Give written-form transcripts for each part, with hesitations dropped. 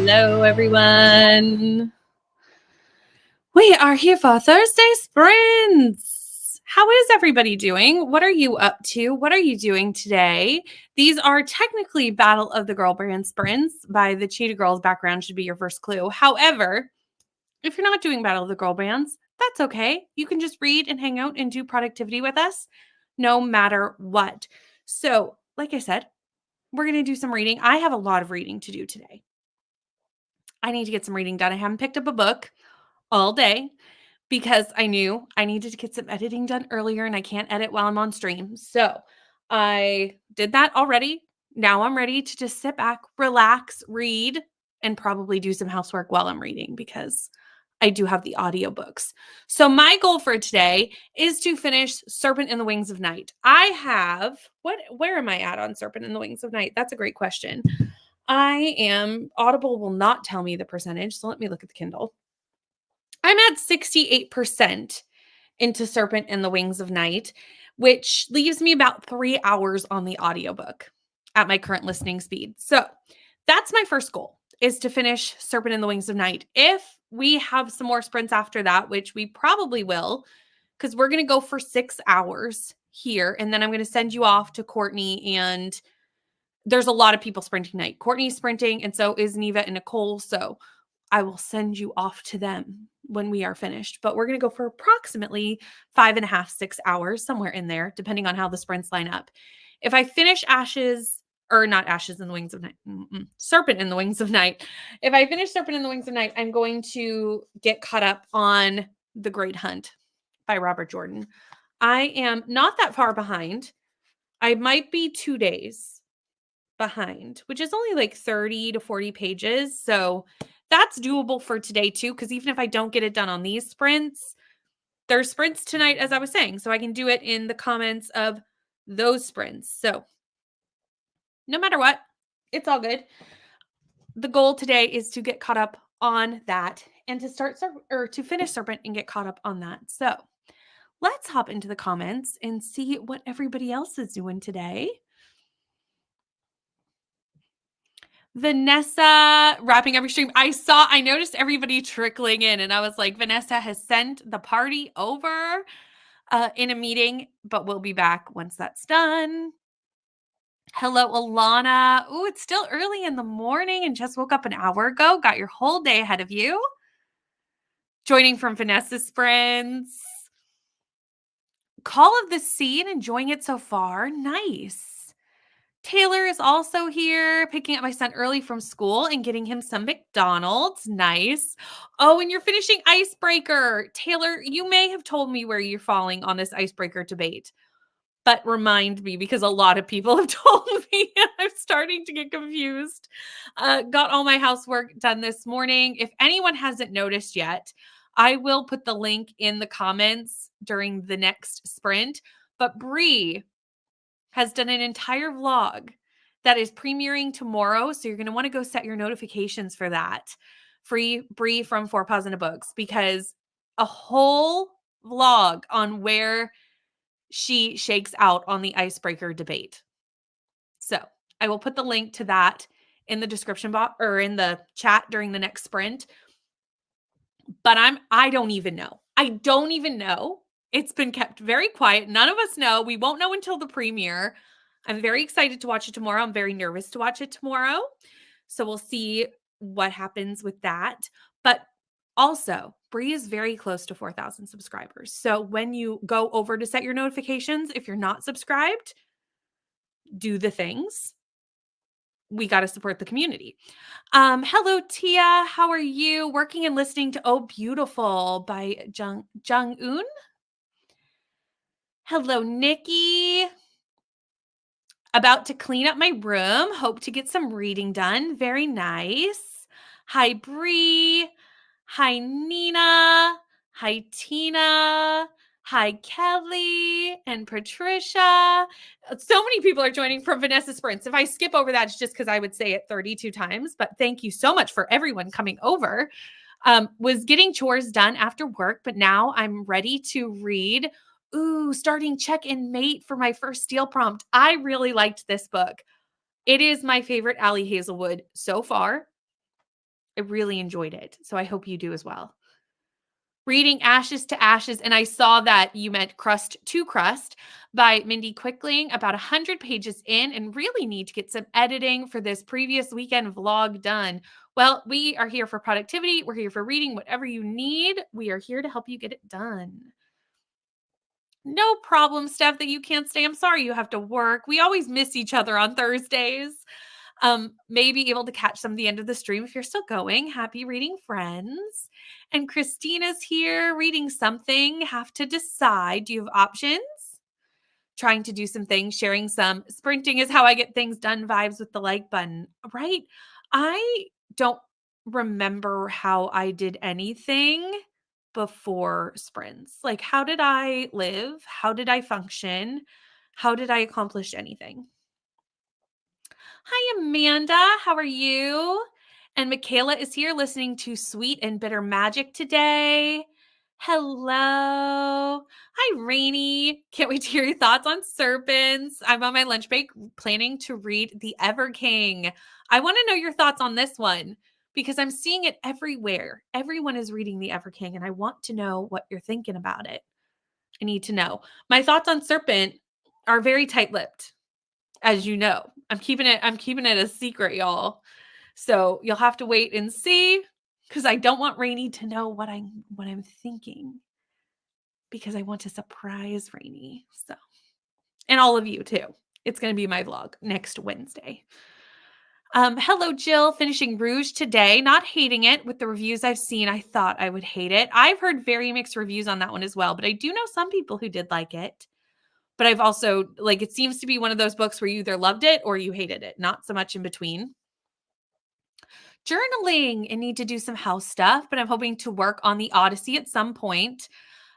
Hello, everyone. We are here for Thursday sprints. How is everybody doing? What are you up to? What are you doing today? These are technically Battle of the Girl Brand sprints by the Cheetah Girls. Background should be your first clue. However, if you're not doing Battle of the Girl Bands, that's okay. You can just read and hang out and do productivity with us no matter what. So, like I said, we're going to do some reading. I have a lot of reading to do today. I need to get some reading done. I haven't picked up a book all day because I knew I needed to get some editing done earlier and I can't edit while I'm on stream. So I did that already. Now I'm ready to just sit back, relax, read, and probably do some housework while I'm reading because I do have the audiobooks. So my goal for today is to finish Serpent in the Wings of Night. I have where am I at on Serpent in the Wings of Night? That's a great question. Audible will not tell me the percentage, so let me look at the Kindle. I'm at 68% into Serpent and the Wings of Night, which leaves me about 3 hours on the audiobook at my current listening speed. So that's my first goal, is to finish Serpent and the Wings of Night. If we have some more sprints after that, which we probably will, because we're going to go for 6 hours here, and then I'm going to send you off to Courtney, and there's a lot of people sprinting tonight. Courtney's sprinting, and so is Neva and Nicole. So I will send you off to them when we are finished. But we're going to go for approximately 5.5, 6 hours, somewhere in there, depending on how the sprints line up. If I finish not Ashes in the Wings of Night, Serpent in the Wings of Night. If I finish Serpent in the Wings of Night, I'm going to get caught up on The Great Hunt by Robert Jordan. I am not that far behind. I might be 2 days behind, which is only like 30 to 40 pages. So that's doable for today too, because even if I don't get it done on these sprints, there's sprints tonight, as I was saying, so I can do it in the comments of those sprints. So no matter what, it's all good. The goal today is to get caught up on that and to finish Serpent and get caught up on that. So let's hop into the comments and see what everybody else is doing today. Vanessa wrapping up your stream. I noticed everybody trickling in and I was like, Vanessa has sent the party over in a meeting, but we'll be back once that's done. Hello, Alana. Oh, it's still early in the morning and just woke up an hour ago. Got your whole day ahead of you. Joining from Vanessa's friends. Call of the Sea and enjoying it so far. Nice. Taylor is also here, picking up my son early from school and getting him some McDonald's. Nice. Oh, and you're finishing Icebreaker. Taylor, you may have told me where you're falling on this Icebreaker debate, but remind me because a lot of people have told me. I'm starting to get confused. Got all my housework done this morning. If anyone hasn't noticed yet, I will put the link in the comments during the next sprint. But Bree has done an entire vlog that is premiering tomorrow. So you're going to want to go set your notifications for that. Free Bree from Four Paws in a Books, because a whole vlog on where she shakes out on the Icebreaker debate. So I will put the link to that in the description box or in the chat during the next sprint. But I don't even know. I don't even know. It's been kept very quiet. None of us know. We won't know until the premiere. I'm very excited to watch it tomorrow. I'm very nervous to watch it tomorrow. So we'll see what happens with that. But also, Bree is very close to 4,000 subscribers. So when you go over to set your notifications, if you're not subscribed, do the things. We got to support the community. Hello, Tia. How are you? Working and listening to Oh Beautiful by Jung-un. Hello, Nikki. About to clean up my room. Hope to get some reading done. Very nice. Hi, Bree. Hi, Nina. Hi, Tina. Hi, Kelly and Patricia. So many people are joining from Vanessa Sprints. If I skip over that, it's just because I would say it 32 times. But thank you so much for everyone coming over. Was getting chores done after work, but now I'm ready to read. Ooh, starting Check and Mate for my first Steel prompt. I really liked this book. It is my favorite Allie Hazelwood so far. I really enjoyed it, so I hope you do as well. Reading Ashes to Ashes, and I saw that you meant Crust to Crust by Mindy Quickling, about 100 pages in, and really need to get some editing for this previous weekend vlog done. Well, we are here for productivity. We're here for reading, whatever you need. We are here to help you get it done. No problem, Steph, that you can't stay. I'm sorry you have to work. We always miss each other on Thursdays. Maybe able to catch some of the end of the stream if you're still going. Happy reading, friends. And Christina's here reading something. Have to decide. Do you have options? Trying to do some things, sharing some. Sprinting is how I get things done vibes with the like button, right? I don't remember how I did anything before sprints. Like, how did I live? How did I function? How did I accomplish anything? Hi, Amanda. How are you? And Michaela is here listening to Sweet and Bitter Magic today. Hello. Hi, Rainy. Can't wait to hear your thoughts on serpents. I'm on my lunch break planning to read The Ever King. I want to know your thoughts on this one because I'm seeing it everywhere. Everyone is reading The Ever King, and I want to know what you're thinking about it. I need to know. My thoughts on serpent are very tight-lipped, as you know. I'm keeping it a secret, y'all. So you'll have to wait and see because I don't want Rainy to know what I'm thinking because I want to surprise Rainy. So, and all of you too. It's going to be my vlog next Wednesday. Hello, Jill. Finishing Rouge today. Not hating it. With the reviews I've seen, I thought I would hate it. I've heard very mixed reviews on that one as well, but I do know some people who did like it. But I've also, like, it seems to be one of those books where you either loved it or you hated it, not so much in between. Journaling and need to do some house stuff, but I'm hoping to work on the Odyssey at some point.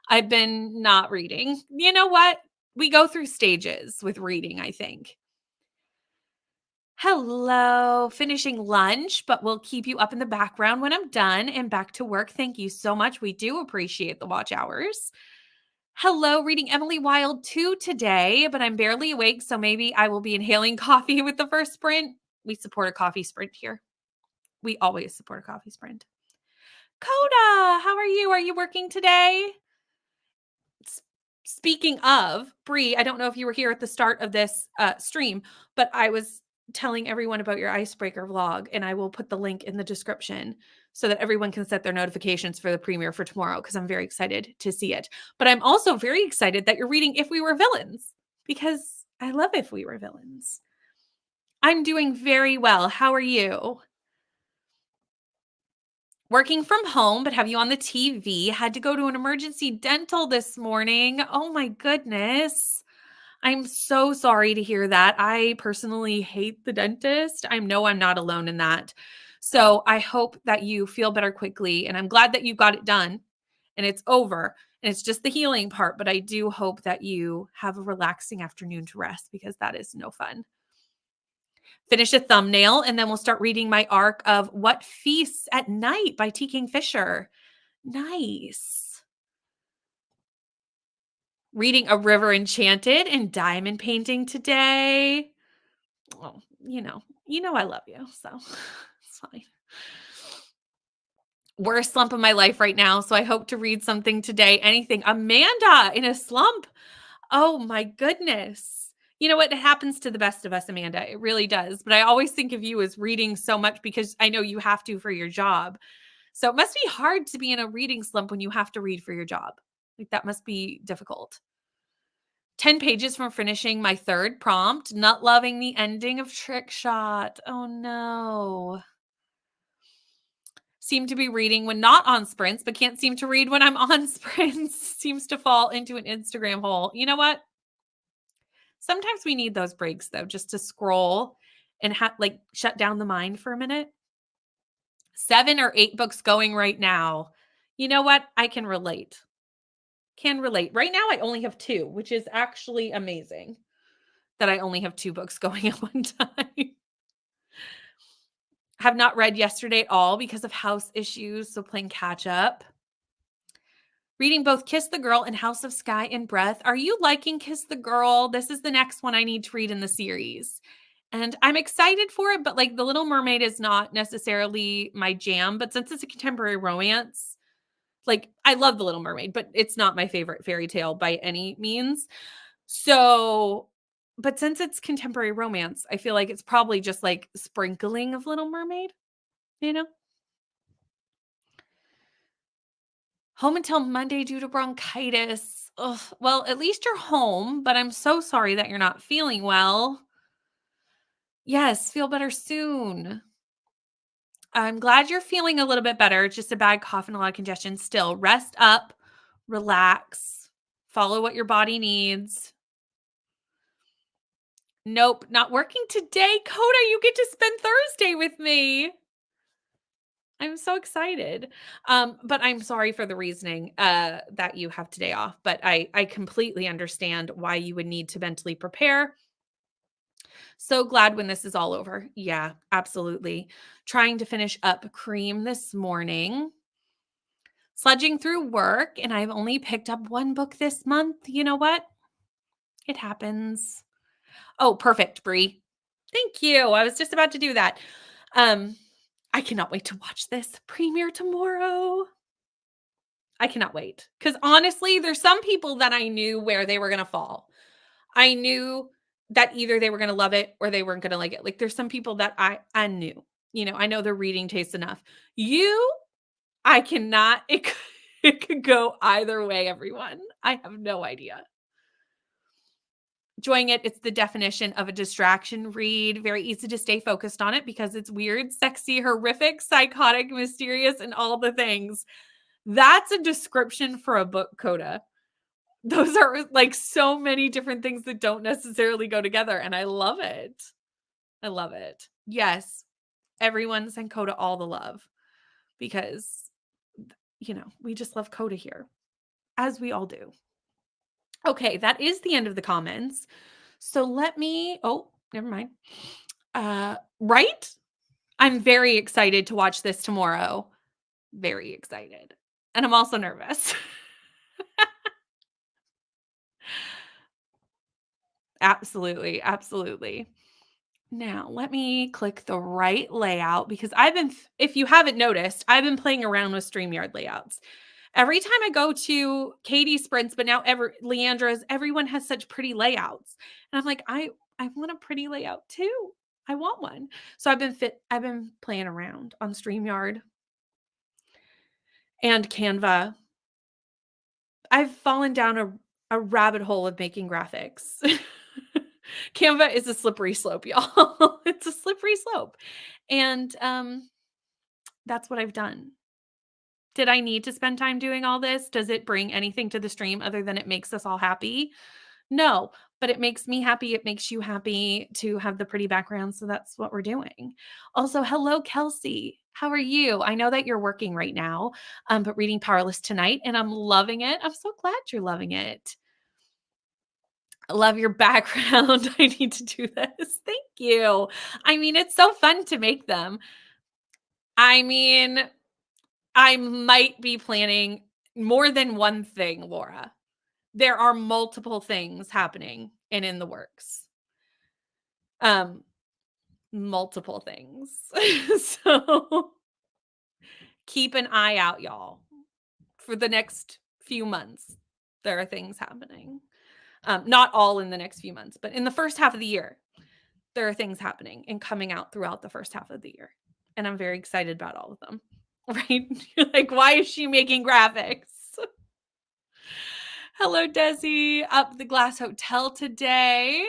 I've been not reading. You know what? We go through stages with reading, I think. Hello, finishing lunch, but we'll keep you up in the background when I'm done and back to work. Thank you so much. We do appreciate the watch hours. Hello, reading Emily Wilde 2 today, but I'm barely awake, so maybe I will be inhaling coffee with the first sprint. We support a coffee sprint here. We always support a coffee sprint. Coda, how are you? Are you working today? Speaking of, Bree, I don't know if you were here at the start of this stream, but I was telling everyone about your icebreaker vlog, and I will put the link in the description so that everyone can set their notifications for the premiere for tomorrow because I'm very excited to see it. But I'm also very excited that you're reading If We Were Villains because I love If We Were Villains. I'm doing very well. How are you? Working from home, but have you on the TV. Had to go to an emergency dental this morning. Oh my goodness. I'm so sorry to hear that. I personally hate the dentist. I know I'm not alone in that. So I hope that you feel better quickly. And I'm glad that you got it done and it's over. And it's just the healing part. But I do hope that you have a relaxing afternoon to rest because that is no fun. Finish a thumbnail, and then we'll start reading my arc of What Feasts at Night by T. Kingfisher. Nice. Reading A River Enchanted and diamond painting today. Oh, you know I love you, so it's fine. Worst slump of my life right now, so I hope to read something today. Anything. Amanda in a slump. Oh my goodness. You know what? It happens to the best of us, Amanda. It really does. But I always think of you as reading so much because I know you have to for your job. So it must be hard to be in a reading slump when you have to read for your job. Like that must be difficult. 10 pages from finishing my third prompt, not loving the ending of Trick Shot. Oh no. Seem to be reading when not on sprints, but can't seem to read when I'm on sprints. Seems to fall into an Instagram hole. You know what? Sometimes we need those breaks though, just to scroll and like shut down the mind for a minute. 7 or 8 books going right now. You know what? I can relate. Can relate. Right now I only have 2, which is actually amazing that I only have 2 books going at one time. Have not read yesterday at all because of house issues, so playing catch up. Reading both Kiss the Girl and House of Sky and Breath. Are you liking Kiss the Girl? This is the next one I need to read in the series. And I'm excited for it, but, like, The Little Mermaid is not necessarily my jam, but since it's a contemporary romance, like, I love The Little Mermaid, but it's not my favorite fairy tale by any means. So but since it's contemporary romance, I feel like it's probably just, like, sprinkling of Little Mermaid, you know? Home until Monday due to bronchitis. Ugh, well, at least you're home, but I'm so sorry that you're not feeling well. Yes, feel better soon. I'm glad you're feeling a little bit better. It's just a bad cough and a lot of congestion still. Rest up, relax, follow what your body needs. Nope, not working today. Coda, you get to spend Thursday with me. I'm so excited. But I'm sorry for the reasoning that you have today off. But I completely understand why you would need to mentally prepare. So glad when this is all over. Yeah, absolutely. Trying to finish up cream this morning. Sludging through work, and I've only picked up one book this month. You know what? It happens. Oh, perfect, Brie. Thank you. I was just about to do that. Um, I cannot wait to watch this premiere tomorrow. I cannot wait. Because honestly, there's some people that I knew where they were gonna fall. I knew that either they were gonna love it or they weren't gonna like it. Like, there's some people that I knew. I know their reading taste enough. You, I cannot it could go either way, everyone. I have no idea. Enjoying it, it's the definition of a distraction read, very easy to stay focused on it because it's weird, sexy, horrific, psychotic, mysterious, and all the things. That's a description for a book, Coda. Those are, like, so many different things that don't necessarily go together, and I love it. I love it. Yes, everyone send Coda all the love because, we just love Coda here, as we all do. Okay, that is the end of the comments. So let me never mind. Right? I'm very excited to watch this tomorrow. Very excited. And I'm also nervous. Absolutely, absolutely. Now, let me click the right layout because if you haven't noticed, I've been playing around with StreamYard layouts. Every time I go to Katie's sprints, but now Leandra's, everyone has such pretty layouts. And I'm like, I want a pretty layout too. I want one. So I've been playing around on StreamYard and Canva. I've fallen down a rabbit hole of making graphics. Canva is a slippery slope, y'all. It's a slippery slope. And that's what I've done. Did I need to spend time doing all this? Does it bring anything to the stream other than it makes us all happy? No, but it makes me happy. It makes you happy to have the pretty background. So that's what we're doing. Also, hello, Kelsey. How are you? I know that you're working right now, but reading Powerless tonight, and I'm loving it. I'm so glad you're loving it. I love your background. I need to do this. Thank you. I mean, it's so fun to make them. I mean, I might be planning more than one thing, Laura. There are multiple things happening and in the works. Um, Multiple things. So keep an eye out, y'all. For the next few months, there are things happening. Not all in the next few months, but in the first half of the year, there are things happening and coming out throughout the first half of the year. And I'm very excited about all of them. Right? You're like, why is she making graphics? Hello, Desi. Up the Glass Hotel today.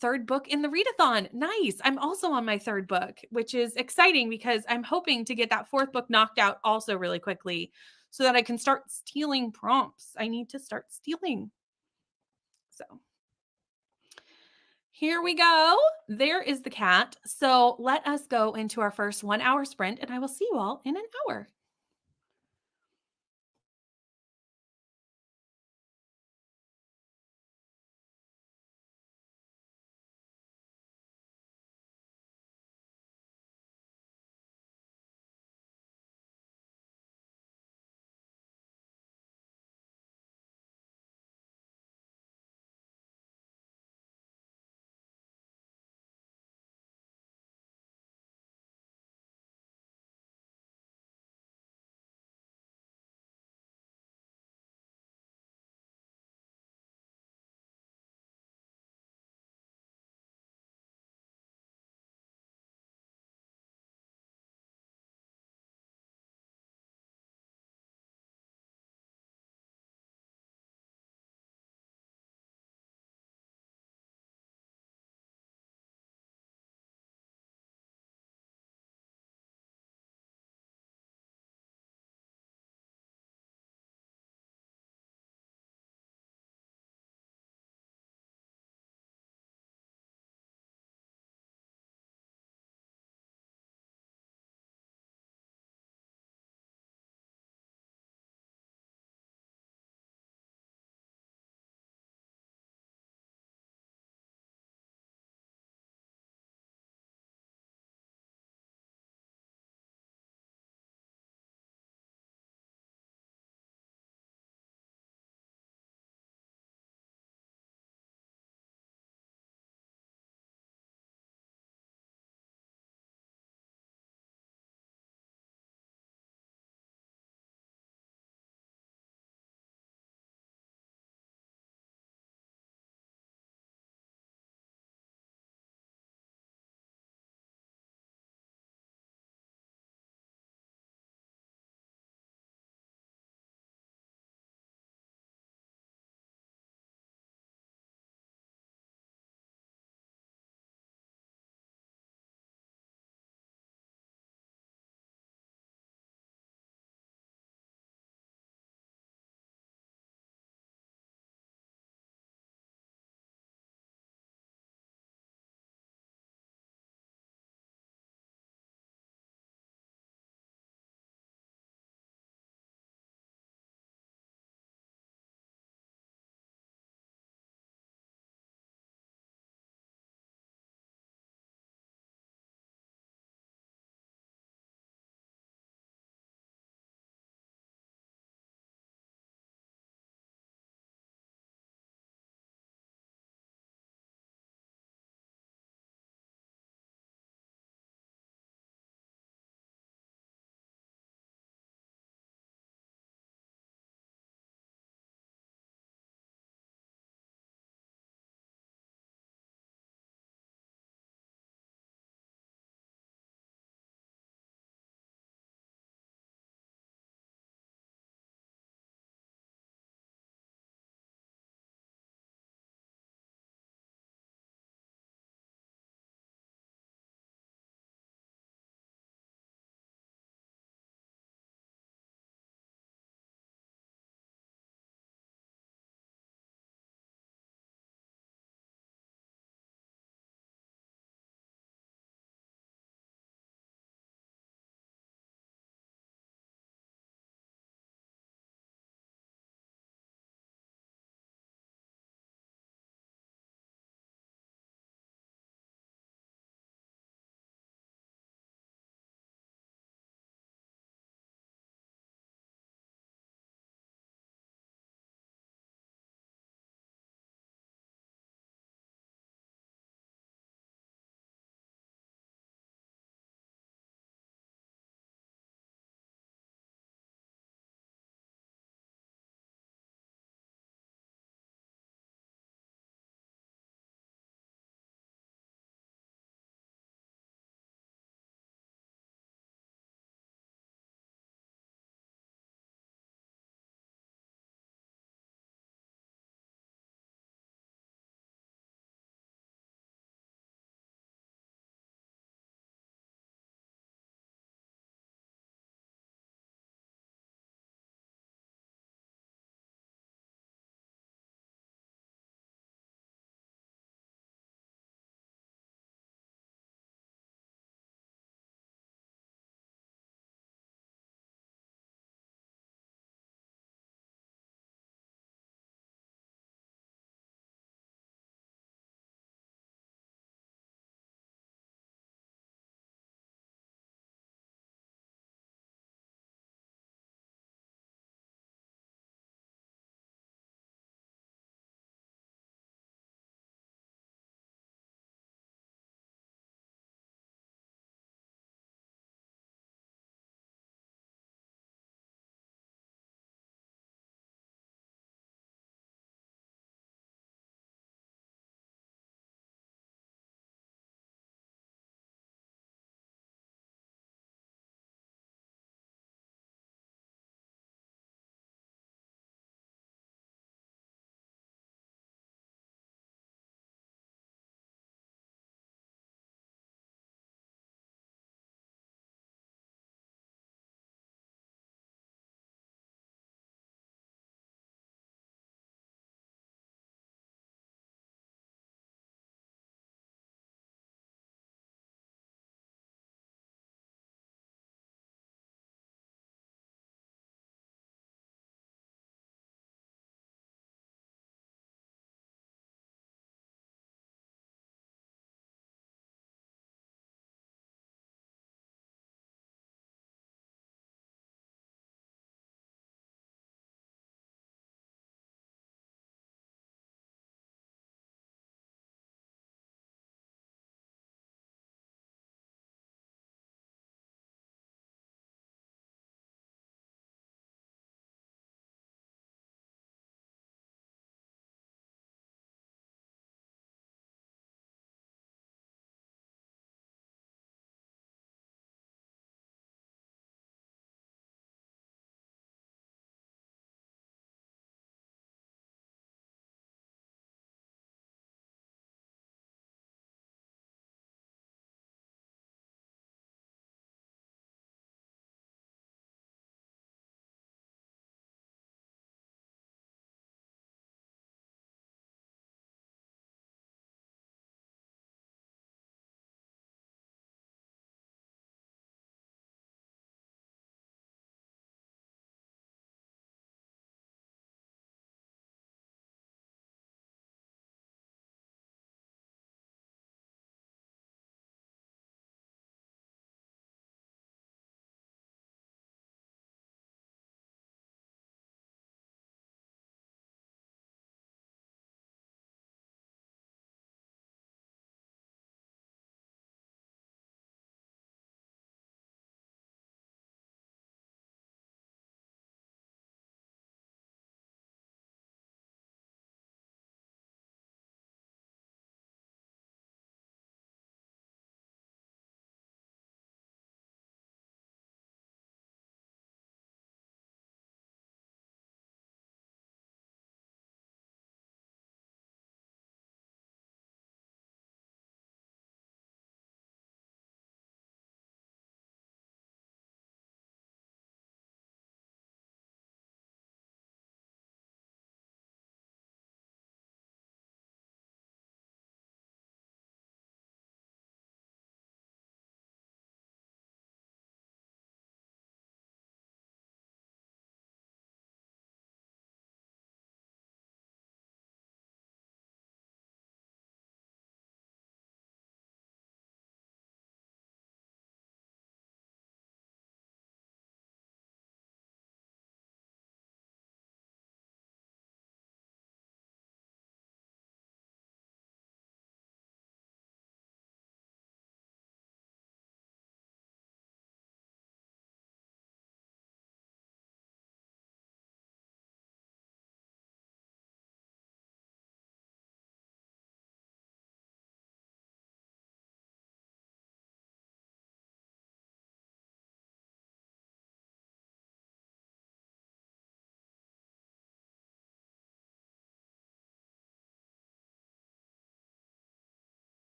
Third book in the readathon. Nice. I'm also on my third book, which is exciting because I'm hoping to get that fourth book knocked out also really quickly so that I can start stealing prompts. I need to start stealing. So here we go. There is the cat. So let us go into our first 1 hour sprint, and I will see you all in an hour.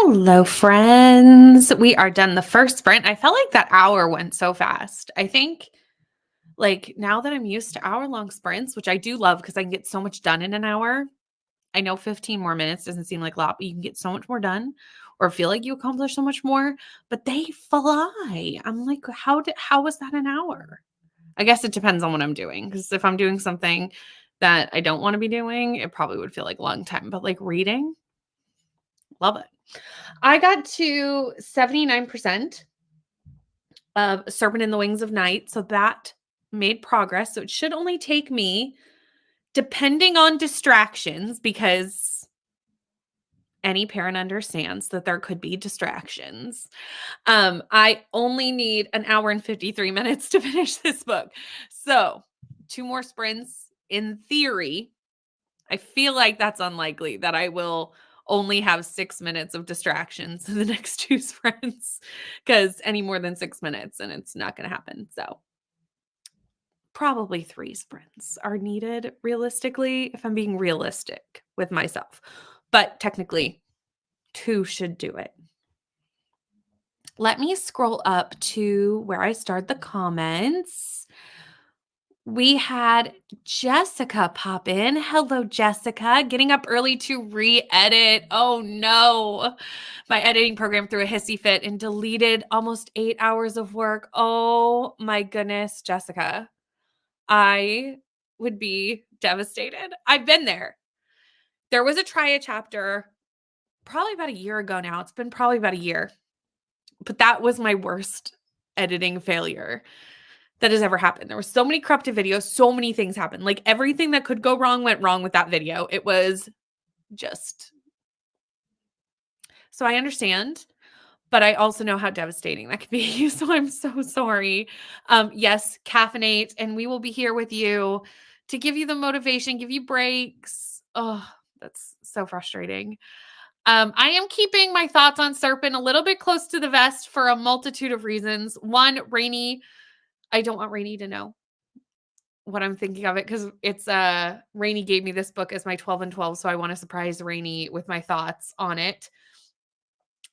Hello, friends. We are done the first sprint. I felt like that hour went so fast. I think, like, now that I'm used to hour-long sprints, which I do love because I can get so much done in an hour. I know 15 more minutes doesn't seem like a lot, but you can get so much more done or feel like you accomplish so much more, but they fly. I'm like, how was that an hour? I guess it depends on what I'm doing, because if I'm doing something that I don't want to be doing, it probably would feel like a long time, but like reading, love it. I got to 79% of Serpent in the Wings of Night, so that made progress. So it should only take me, depending on distractions, because any parent understands that there could be distractions. I only need an hour and 53 minutes to finish this book. So 2 more sprints. In theory, I feel like that's unlikely that I will only have 6 minutes of distractions in the next 2 sprints, because any more than 6 minutes and it's not going to happen. So probably 3 sprints are needed realistically, if I'm being realistic with myself. But technically, 2 should do it. Let me scroll up to where I started the comments. We had Jessica pop in. Hello, Jessica. Getting up early to re-edit. Oh no. My editing program threw a hissy fit and deleted almost 8 hours of work. Oh my goodness, Jessica. I would be devastated. I've been there. There was a try a chapter probably about a year ago now. It's been probably about a year. But that was my worst editing failure that has ever happened. There were so many corrupted videos, so many things happened. Like everything that could go wrong went wrong with that video. It was just, so I understand, but I also know how devastating that can be. So I'm so sorry. Yes, caffeinate, and we will be here with you to give you the motivation, give you breaks. Oh, that's so frustrating. I am keeping my thoughts on Serpent a little bit close to the vest for a multitude of reasons. One, Rainy, I don't want Rainy to know what I'm thinking of it, because it's Rainy gave me this book as my 12 and 12, so I want to surprise Rainy with my thoughts on it.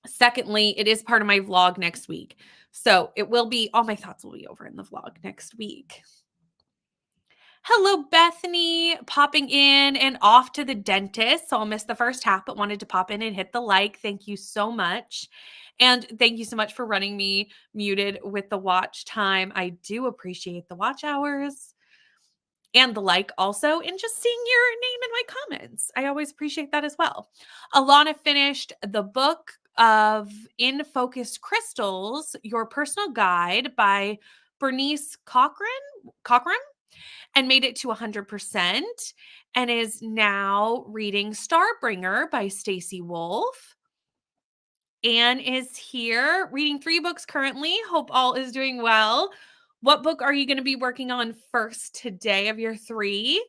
Secondly, it is part of my vlog next week. So it will be, all my thoughts will be over in the vlog next week. Hello, Bethany, popping in and off to the dentist. So I'll miss the first half, but wanted to pop in and hit the like. Thank you so much. And thank you so much for running me muted with the watch time. I do appreciate the watch hours and the like also, and just seeing your name in my comments. I always appreciate that as well. Alana finished the book of In Focused Crystals, Your Personal Guide by Bernice Cochran, and made it to 100%, and is now reading Starbringer by Stacey Wolf. Anne is here reading 3 books currently. Hope all is doing well. What book are you going to be working on first today of your 3?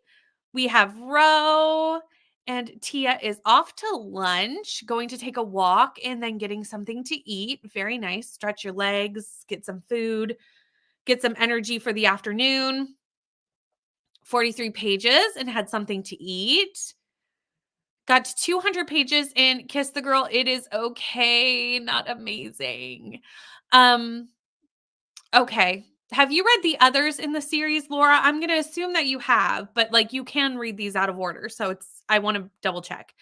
We have Ro, and Tia is off to lunch, going to take a walk and then getting something to eat. Very nice. Stretch your legs, get some food, get some energy for the afternoon. 43 pages and had something to eat. Got to 200 pages in Kiss the Girl. It is okay, not amazing. Okay. Have you read the others in the series, Laura? I'm going to assume that you have, but like you can read these out of order. So I want to double check,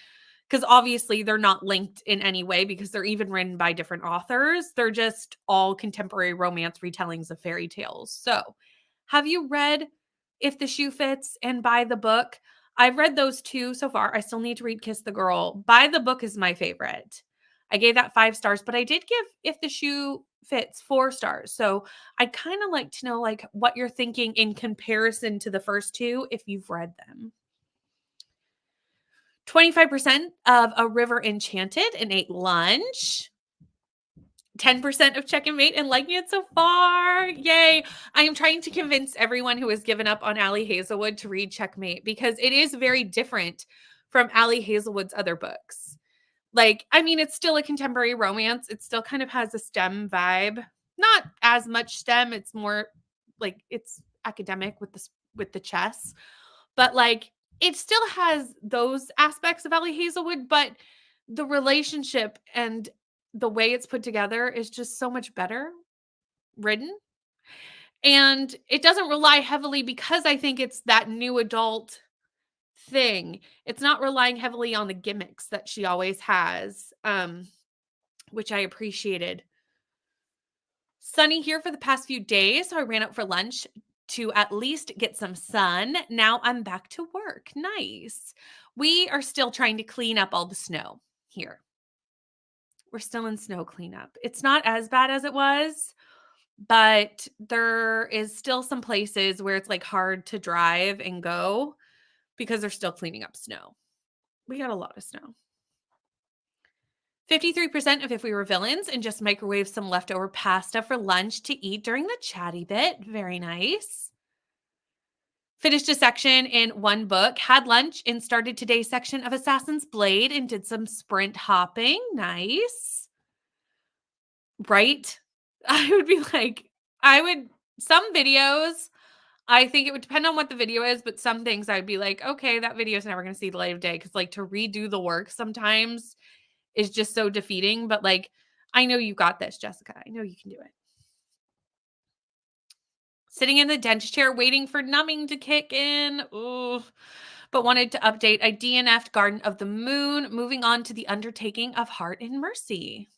because obviously they're not linked in any way because they're even written by different authors. They're just all contemporary romance retellings of fairy tales. So have you read If the Shoe Fits and By the Book? I've read those 2 so far. I still need to read Kiss the Girl. By the Book is my favorite. I gave that 5 stars, but I did give If the Shoe Fits 4 stars. So I'd kind of like to know like what you're thinking in comparison to the first 2 if you've read them. 25% of A River Enchanted and ate lunch. 10% of Check and Mate and liking it so far. Yay. I am trying to convince everyone who has given up on Allie Hazelwood to read Checkmate, because it is very different from Allie Hazelwood's other books. Like, I mean, it's still a contemporary romance. It still kind of has a STEM vibe. Not as much STEM. It's more like it's academic with the chess. But like it still has those aspects of Allie Hazelwood, but the relationship and the way it's put together is just so much better written. And it doesn't rely heavily because I think it's that new adult thing. It's not relying heavily on the gimmicks that she always has, which I appreciated. Sunny here for the past few days, so I ran out for lunch to at least get some sun. Now I'm back to work. Nice. We are still trying to clean up all the snow here. We're still in snow cleanup. It's not as bad as it was, but there is still some places where it's like hard to drive and go because they're still cleaning up snow. We got a lot of snow. 53% of if we were villains and just microwave some leftover pasta for lunch to eat during the chatty bit. Very nice. Finished a section in one book, had lunch, and started today's section of Assassin's Blade and did some sprint hopping. Nice. Right? I would be like, some videos, I think it would depend on what the video is, but some things I'd be like, okay, that video is never going to see the light of day. Cause like to redo the work sometimes is just so defeating. But like, I know you got this, Jessica. I know you can do it. Sitting in the dentist chair waiting for numbing to kick in. Ooh. But wanted to update. I DNF'd Garden of the Moon, moving on to the Undertaking of Heart and Mercy.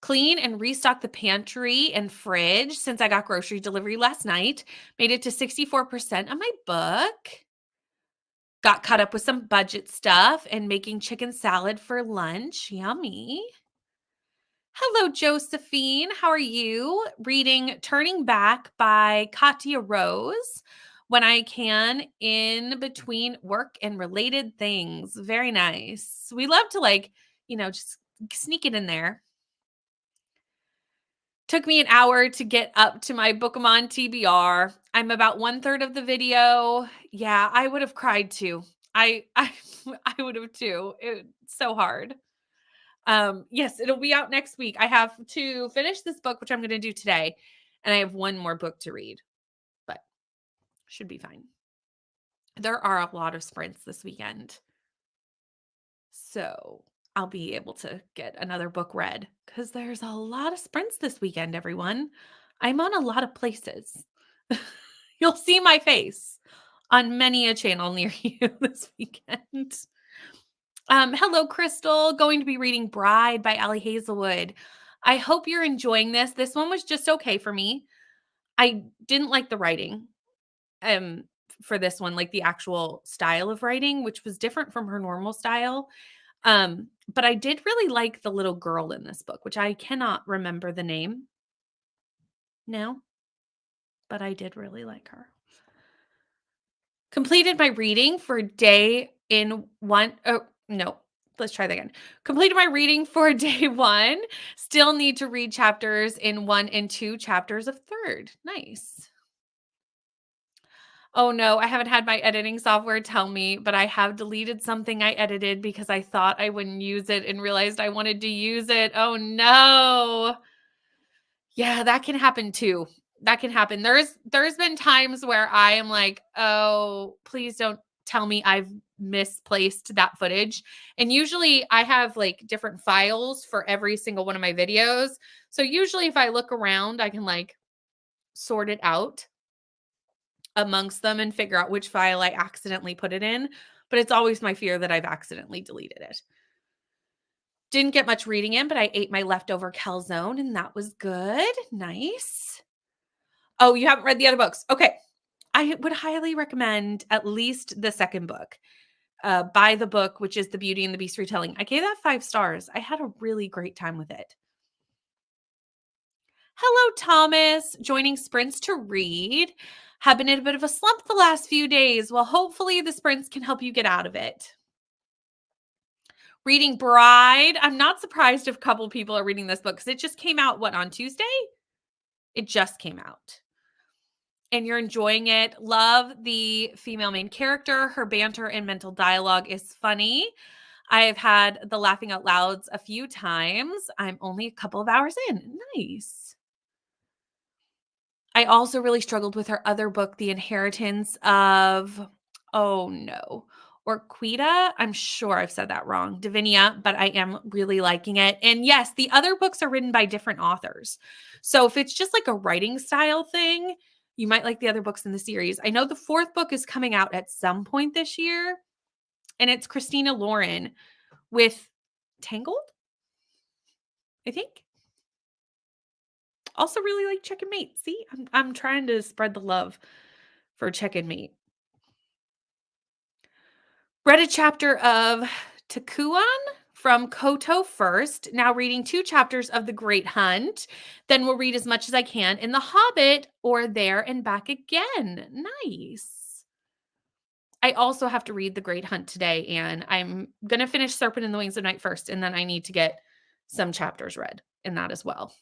Clean and restock the pantry and fridge since I got grocery delivery last night. Made it to 64% of my book. Got caught up with some budget stuff and making chicken salad for lunch. Yummy. Hello, Josephine. How are you? Reading Turning Back by Katya Rose when I can in between work and related things. Very nice. We love to just sneak it in there. Took me an hour to get up to my Bookemon TBR. I'm about 1/3 of the video. Yeah, I would have cried too. I I would have too. It's so hard. Yes, it'll be out next week. I have to finish this book, which I'm going to do today, and I have one more book to read, but should be fine. There are a lot of sprints this weekend, so I'll be able to get another book read because there's a lot of sprints this weekend, everyone. I'm on a lot of places. You'll see my face on many a channel near you this weekend. Hello, Crystal. Going to be reading Bride by Allie Hazelwood. I hope you're enjoying this. This one was just okay for me. I didn't like the writing for this one, like the actual style of writing, which was different from her normal style. But I did really like the little girl in this book, which I cannot remember the name now, but I did really like her. Completed my reading for day in one. Oh, no. Let's try that again. Completed my reading for day one. Still need to read chapters in 1 and 2 chapters of 3rd. Nice. Oh no, I haven't had my editing software tell me, but I have deleted something I edited because I thought I wouldn't use it and realized I wanted to use it. Oh no. Yeah, that can happen too. That can happen. There's been times where I am like, "Oh, please don't tell me I've misplaced that footage." And usually I have like different files for every single one of my videos. So usually if I look around, I can like sort it out amongst them and figure out which file I accidentally put it in. But it's always my fear that I've accidentally deleted it. Didn't get much reading in, but I ate my leftover calzone and that was good. Nice. Oh, you haven't read the other books. Okay. I would highly recommend at least the second book. Buy the book, which is The Beauty and the Beast retelling. I gave that 5 stars. I had a really great time with it. Hello, Thomas. Joining sprints to read. Have been in a bit of a slump the last few days. Well, hopefully the sprints can help you get out of it. Reading Bride. I'm not surprised if a couple people are reading this book because it just came out, on Tuesday? It just came out. And you're enjoying it. Love the female main character. Her banter and mental dialogue is funny. I have had the laughing out louds a few times. I'm only a couple of hours in. Nice. I also really struggled with her other book, The Inheritance of, oh no, or Quita. I'm sure I've said that wrong. Divinia, but I am really liking it. And yes, the other books are written by different authors. So if it's just like a writing style thing, you might like the other books in the series. I know the fourth book is coming out at some point this year, and it's Christina Lauren with Tangled, I think. Also really like Check and Mate. See, I'm trying to spread the love for Check and Mate. Read a chapter of Takuan from Koto first. Now reading 2 chapters of The Great Hunt. Then we'll read as much as I can in The Hobbit or There and Back Again. Nice. I also have to read The Great Hunt today, and I'm going to finish Serpent and the Wings of Night first, and then I need to get some chapters read in that as well.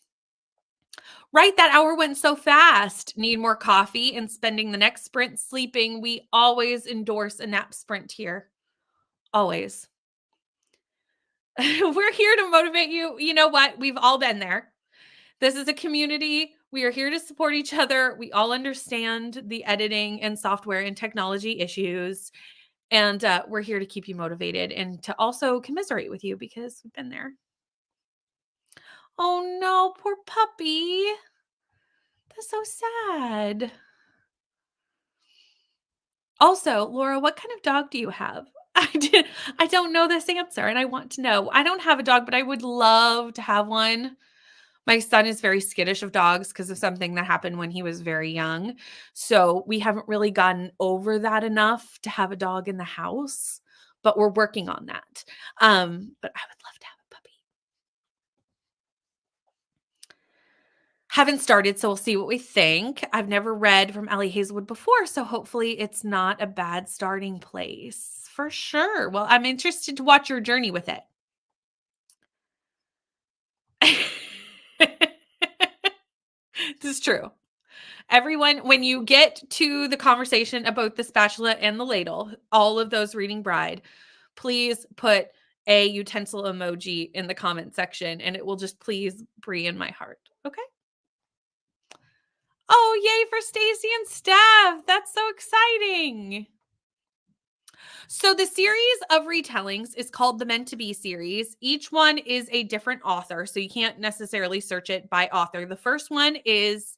Right, that hour went so fast. Need more coffee and spending the next sprint sleeping. We always endorse a nap sprint here. Always. We're here to motivate you. You know what? We've all been there. This is a community. We are here to support each other. We all understand the editing and software and technology issues. And we're here to keep you motivated and to also commiserate with you because we've been there. Oh no, poor puppy. That's so sad. Also, Laura, what kind of dog do you have? I don't know this answer and I want to know. I don't have a dog, but I would love to have one. My son is very skittish of dogs because of something that happened when he was very young. So we haven't really gotten over that enough to have a dog in the house, but we're working on that. But I would love to have a puppy. Haven't started, so we'll see what we think. I've never read from Ellie Hazelwood before, so hopefully it's not a bad starting place. For sure. Well, I'm interested to watch your journey with it. This is true. Everyone, when you get to the conversation about the spatula and the ladle, all of those reading Bride, please put a utensil emoji in the comment section and it will just please Brie in my heart. Okay? Oh, yay for Stacy and Steph. That's so exciting. So the series of retellings is called the Meant to Be series. Each one is a different author, so you can't necessarily search it by author. The first one is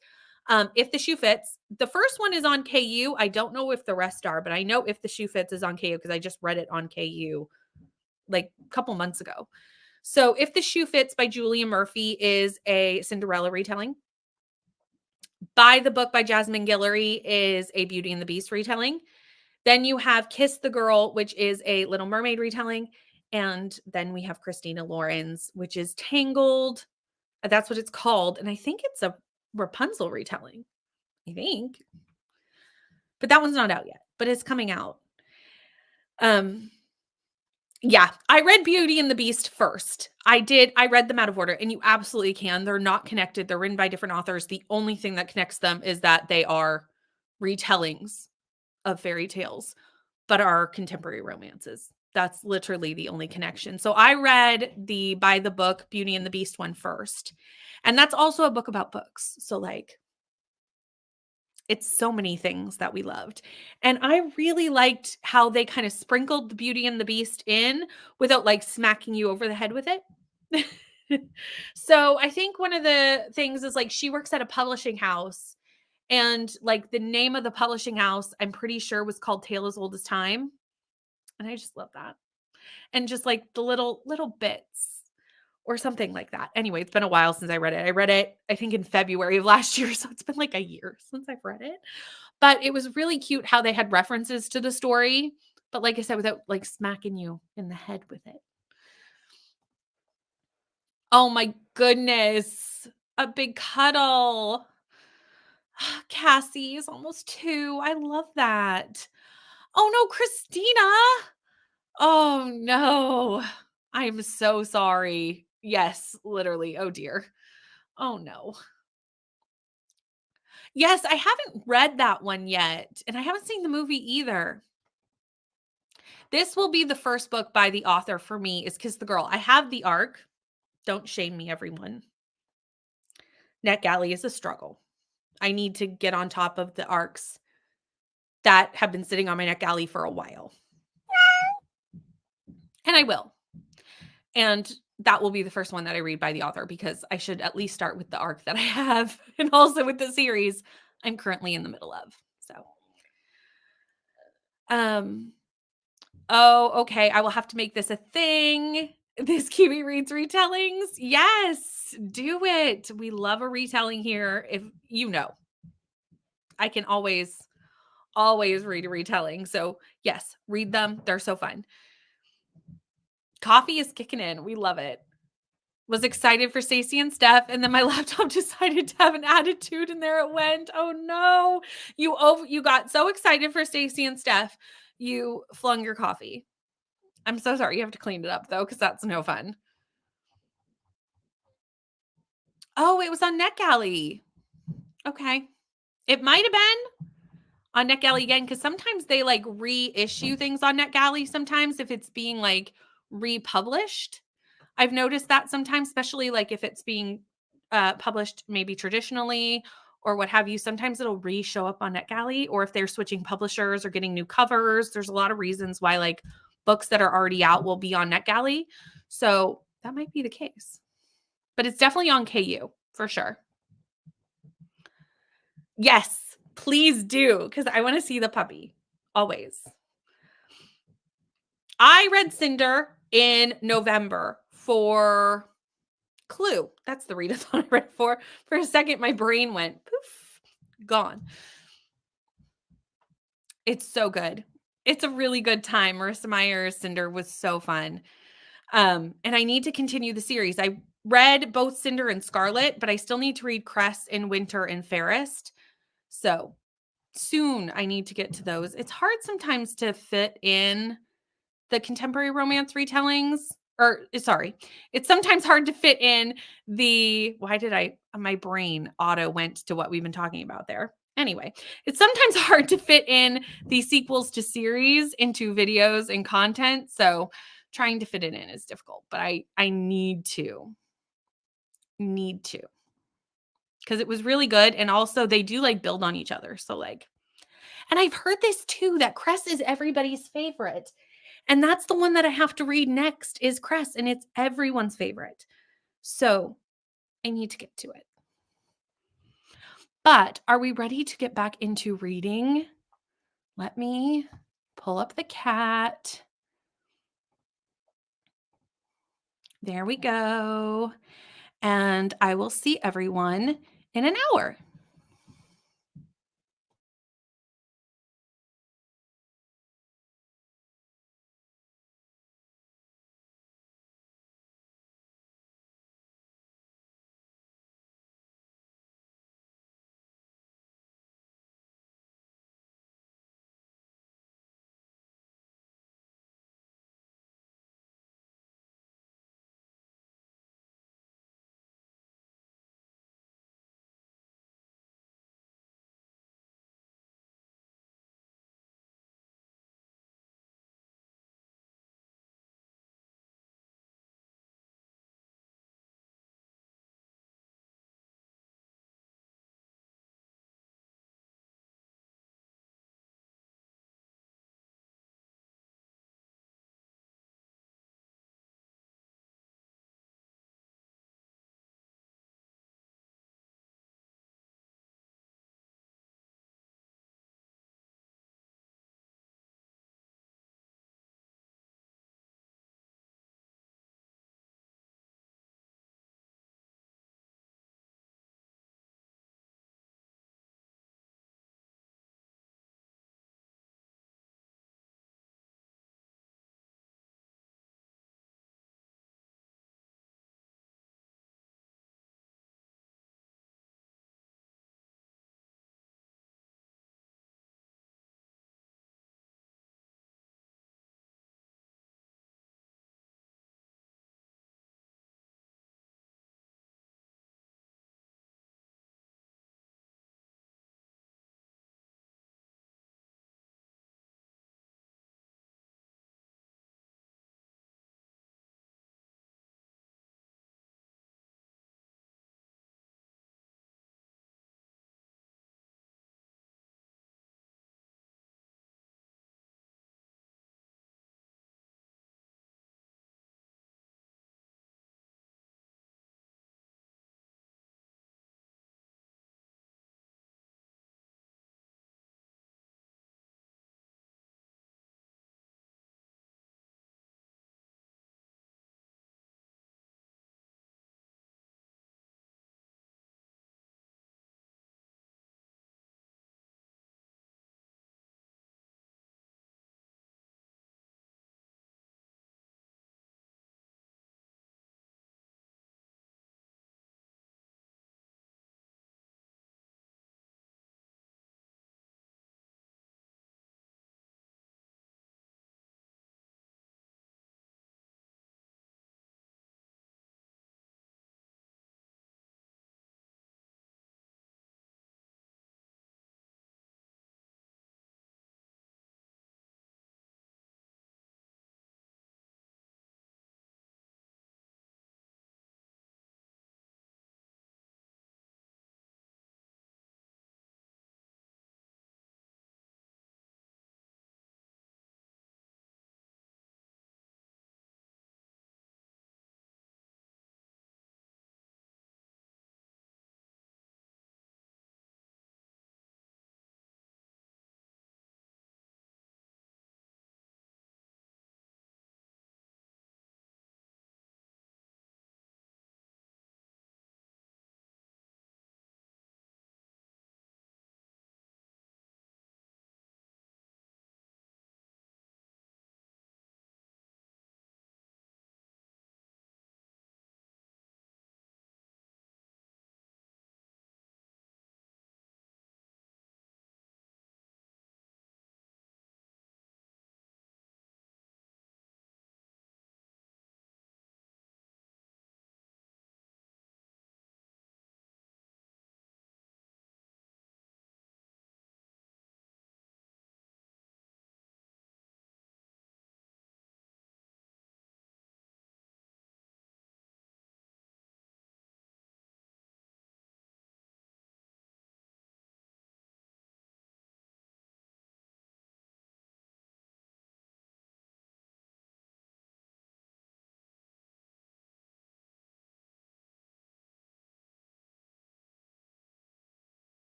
If the Shoe Fits. The first one is on KU. I don't know if the rest are, but I know If the Shoe Fits is on KU because I just read it on KU like a couple months ago. So If the Shoe Fits by Julia Murphy is a Cinderella retelling. By the Book by Jasmine Guillory is a Beauty and the Beast retelling. Then you have Kiss the Girl, which is a Little Mermaid retelling. And then we have Christina Lauren's, which is Tangled. That's what it's called. And I think it's a Rapunzel retelling. I think. But that one's not out yet, but it's coming out. Yeah, I read Beauty and the Beast first. I read them out of order, and you absolutely can. They're not connected. They're written by different authors. The only thing that connects them is that they are retellings of fairy tales, but are contemporary romances. That's literally the only connection. So I read the by the book Beauty and the Beast one first. And that's also a book about books. So like it's so many things that we loved. And I really liked how they kind of sprinkled the Beauty and the Beast in without like smacking you over the head with it. So I think one of the things is like she works at a publishing house and like the name of the publishing house, I'm pretty sure was called Tale as Old as Time. And I just love that. And just like the little bits or something like that. Anyway, it's been a while since I read it. I read it, I think, in February of last year. So it's been like a year since I've read it. But it was really cute how they had references to the story. But like I said, without like smacking you in the head with it. Oh my goodness. A big cuddle. Cassie is almost 2. I love that. Oh no, Christina. Oh no. I am so sorry. Yes, literally. Oh dear. Oh no. Yes, I haven't read that one yet, and I haven't seen the movie either. This will be the first book by the author for me is Kiss the Girl. I have the arc. Don't shame me, everyone. NetGalley is a struggle. I need to get on top of the arcs that have been sitting on my NetGalley for a while. And I will. And that will be the first one that I read by the author because I should at least start with the arc that I have and also with the series I'm currently in the middle of. So, um, oh, okay. I will have to make this a thing. This Kiwi reads retellings. Yes, do it. We love a retelling here. If you know, I can always read a retelling. So, yes, read them. They're so fun. Coffee is kicking in. We love it. Was excited for Stacey and Steph, and then my laptop decided to have an attitude, and there it went. Oh no. You got so excited for Stacey and Steph, you flung your coffee. I'm so sorry. You have to clean it up though, because that's no fun. Oh, it was on NetGalley. Okay. It might have been on NetGalley again, because sometimes they like reissue things on NetGalley sometimes if it's being like republished. I've noticed that sometimes, especially like if it's being published maybe traditionally or what have you, sometimes it'll re-show up on NetGalley, or if they're switching publishers or getting new covers. There's a lot of reasons why like books that are already out will be on NetGalley. So that might be the case. But it's definitely on KU for sure. Yes, please do, because I want to see the puppy. Always. I read Cinder in November for Clue. That's the readathon I read for. For a second, my brain went poof, gone. It's so good. It's a really good time. Marissa Meyer's Cinder was so fun. And I need to continue the series. I read both Cinder and Scarlet, but I still need to read Cress in Winter and Fairest. So soon I need to get to those. It's hard sometimes to fit in the contemporary romance retellings, or sorry, it's sometimes hard to fit in the my brain auto went to what we've been talking about there. Anyway, it's sometimes hard to fit in the sequels to series into videos and content. So trying to fit it in is difficult, but I need to because it was really good. And also they do like build on each other. So like, and I've heard this too, that Cress is everybody's favorite. And that's the one that I have to read next is Cress, and it's everyone's favorite. So I need to get to it. But are we ready to get back into reading? Let me pull up the cat. There we go. And I will see everyone in an hour.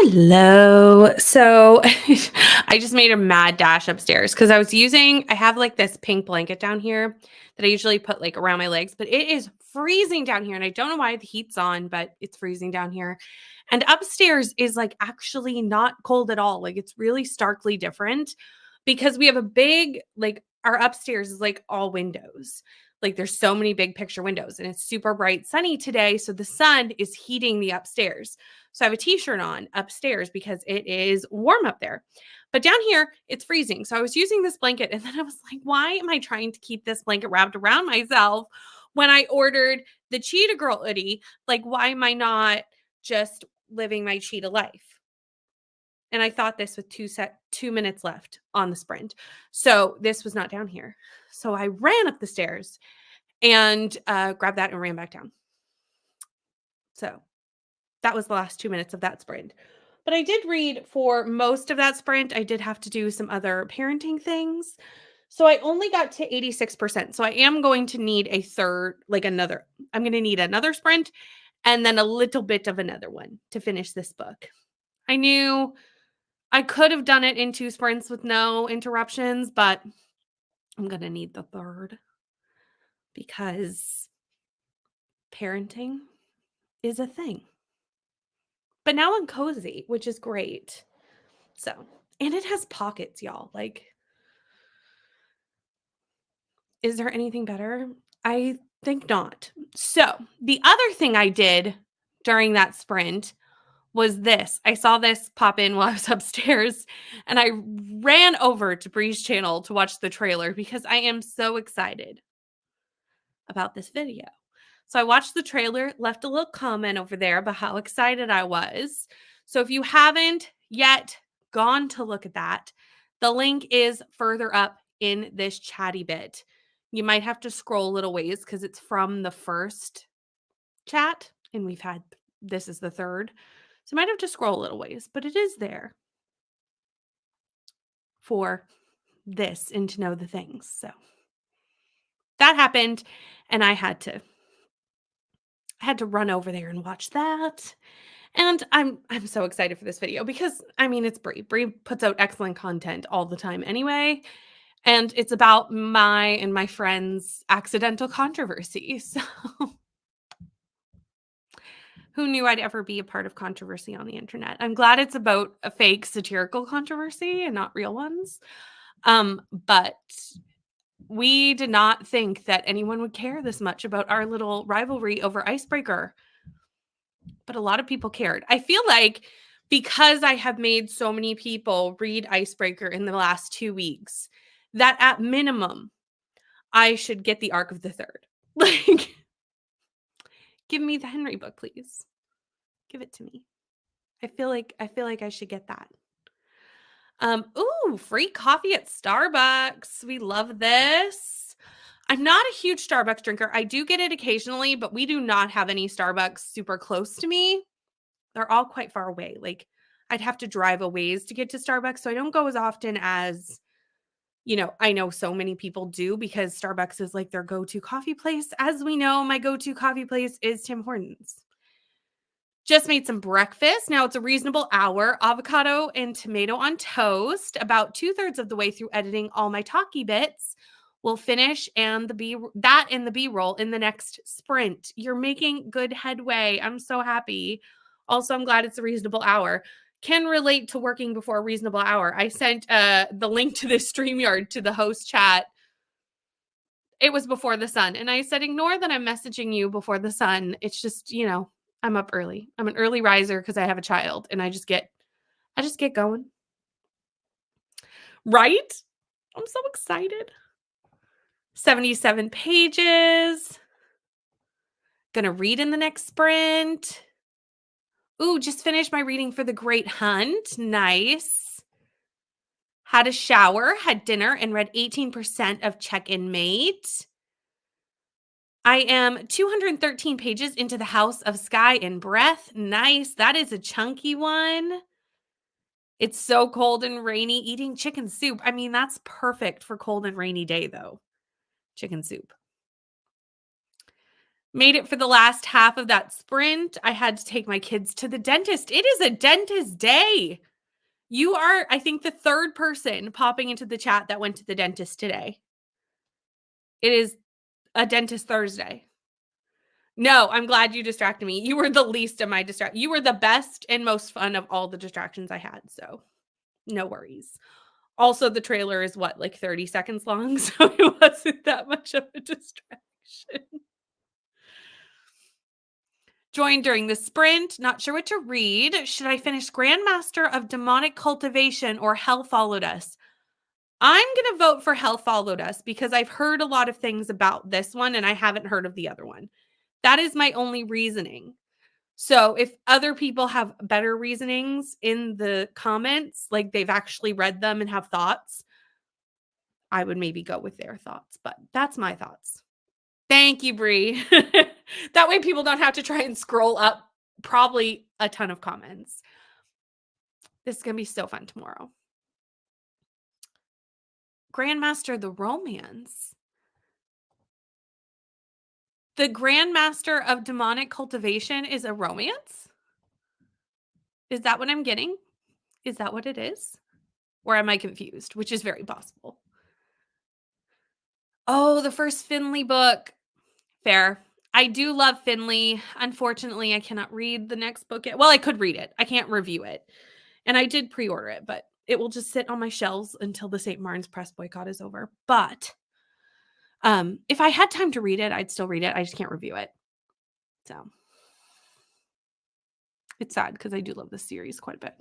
Hello. So I just made a mad dash upstairs because I have like this pink blanket down here that I usually put like around my legs, but it is freezing down here. And I don't know why the heat's on, but it's freezing down here. And upstairs is like actually not cold at all. Like it's really starkly different because we have a big, like our upstairs is like all windows. Like there's so many big picture windows and it's super bright sunny today. So the sun is heating the upstairs. So I have a t-shirt on upstairs because it is warm up there. But down here, it's freezing. So I was using this blanket and then I was like, why am I trying to keep this blanket wrapped around myself when I ordered the Cheetah Girl hoodie? Like, why am I not just living my cheetah life? And I thought this with 2 minutes left on the sprint. So this was not down here. So I ran up the stairs and grabbed that and ran back down. So that was the last 2 minutes of that sprint. But I did read for most of that sprint. I did have to do some other parenting things. So I only got to 86%. So I am going to need I'm going to need another sprint and then a little bit of another one to finish this book. I knew I could have done it in 2 sprints with no interruptions, but I'm going to need the third because parenting is a thing. But now I'm cozy, which is great. So, and it has pockets, y'all. Like, is there anything better? I think not. So, the other thing I did during that sprint was this. I saw this pop in while I was upstairs and I ran over to Bree's channel to watch the trailer because I am so excited about this video. So I watched the trailer, left a little comment over there about how excited I was. So if you haven't yet gone to look at that, the link is further up in this chatty bit. You might have to scroll a little ways because it's from the first chat and this is the third. So you might have to scroll a little ways, but it is there for this and to know the things. So that happened and I had to run over there and watch that. And I'm so excited for this video because I mean it's Bree. Bree puts out excellent content all the time anyway. And it's about my and my friends' accidental controversy. So who knew I'd ever be a part of controversy on the internet? I'm glad it's about a fake satirical controversy and not real ones. But we did not think that anyone would care this much about our little rivalry over Icebreaker. But a lot of people cared. I feel like because I have made so many people read Icebreaker in the last 2 weeks, that at minimum, I should get the arc of the third. Like, give me the Henry book, please. Give it to me. I feel like I should get that. Ooh, free coffee at Starbucks. We love this. I'm not a huge Starbucks drinker. I do get it occasionally, but we do not have any Starbucks super close to me. They're all quite far away. Like I'd have to drive a ways to get to Starbucks. So I don't go as often as, I know so many people do because Starbucks is like their go-to coffee place. As we know, my go-to coffee place is Tim Hortons. Just made some breakfast. Now it's a reasonable hour. Avocado and tomato on toast. About 2/3 of the way through editing all my talkie bits. We'll finish and the B-roll in the next sprint. You're making good headway. I'm so happy. Also, I'm glad it's a reasonable hour. Can relate to working before a reasonable hour. I sent the link to this StreamYard to the host chat. It was before the sun. And I said, ignore that I'm messaging you before the sun. It's just, I'm up early. I'm an early riser because I have a child and I just get going. Right? I'm so excited. 77 pages. Gonna read in the next sprint. Ooh, just finished my reading for The Great Hunt. Nice. Had a shower, had dinner, and read 18% of Check-in Mate. I am 213 pages into The House of Sky and Breath. Nice. That is a chunky one. It's so cold and rainy. Eating chicken soup. I mean, that's perfect for cold and rainy day, though. Chicken soup. Made it for the last half of that sprint. I had to take my kids to the dentist. It is a dentist day. You are, I think, the third person popping into the chat that went to the dentist today. It is a dentist Thursday. No, I'm glad you distracted me. You were the least of my distraction. You were the best and most fun of all the distractions I had. So no worries. Also, the trailer is what, like 30 seconds long? So it wasn't that much of a distraction. Joined during the sprint. Not sure what to read. Should I finish Grandmaster of Demonic Cultivation or Hell Followed Us? I'm going to vote for Hell Followed Us because I've heard a lot of things about this one and I haven't heard of the other one. That is my only reasoning. So if other people have better reasonings in the comments, like they've actually read them and have thoughts, I would maybe go with their thoughts, but that's my thoughts. Thank you, Bree. That way people don't have to try and scroll up probably a ton of comments. This is going to be so fun tomorrow. Grandmaster the Romance. The Grandmaster of Demonic Cultivation is a romance? Is that what I'm getting? Is that what it is? Or am I confused? Which is very possible. Oh, the first Finley book. Fair. I do love Finley. Unfortunately, I cannot read the next book yet. Well, I could read it. I can't review it. And I did pre-order it, but it will just sit on my shelves until the St. Martin's Press boycott is over. But if I had time to read it, I'd still read it. I just can't review it. So it's sad because I do love this series quite a bit.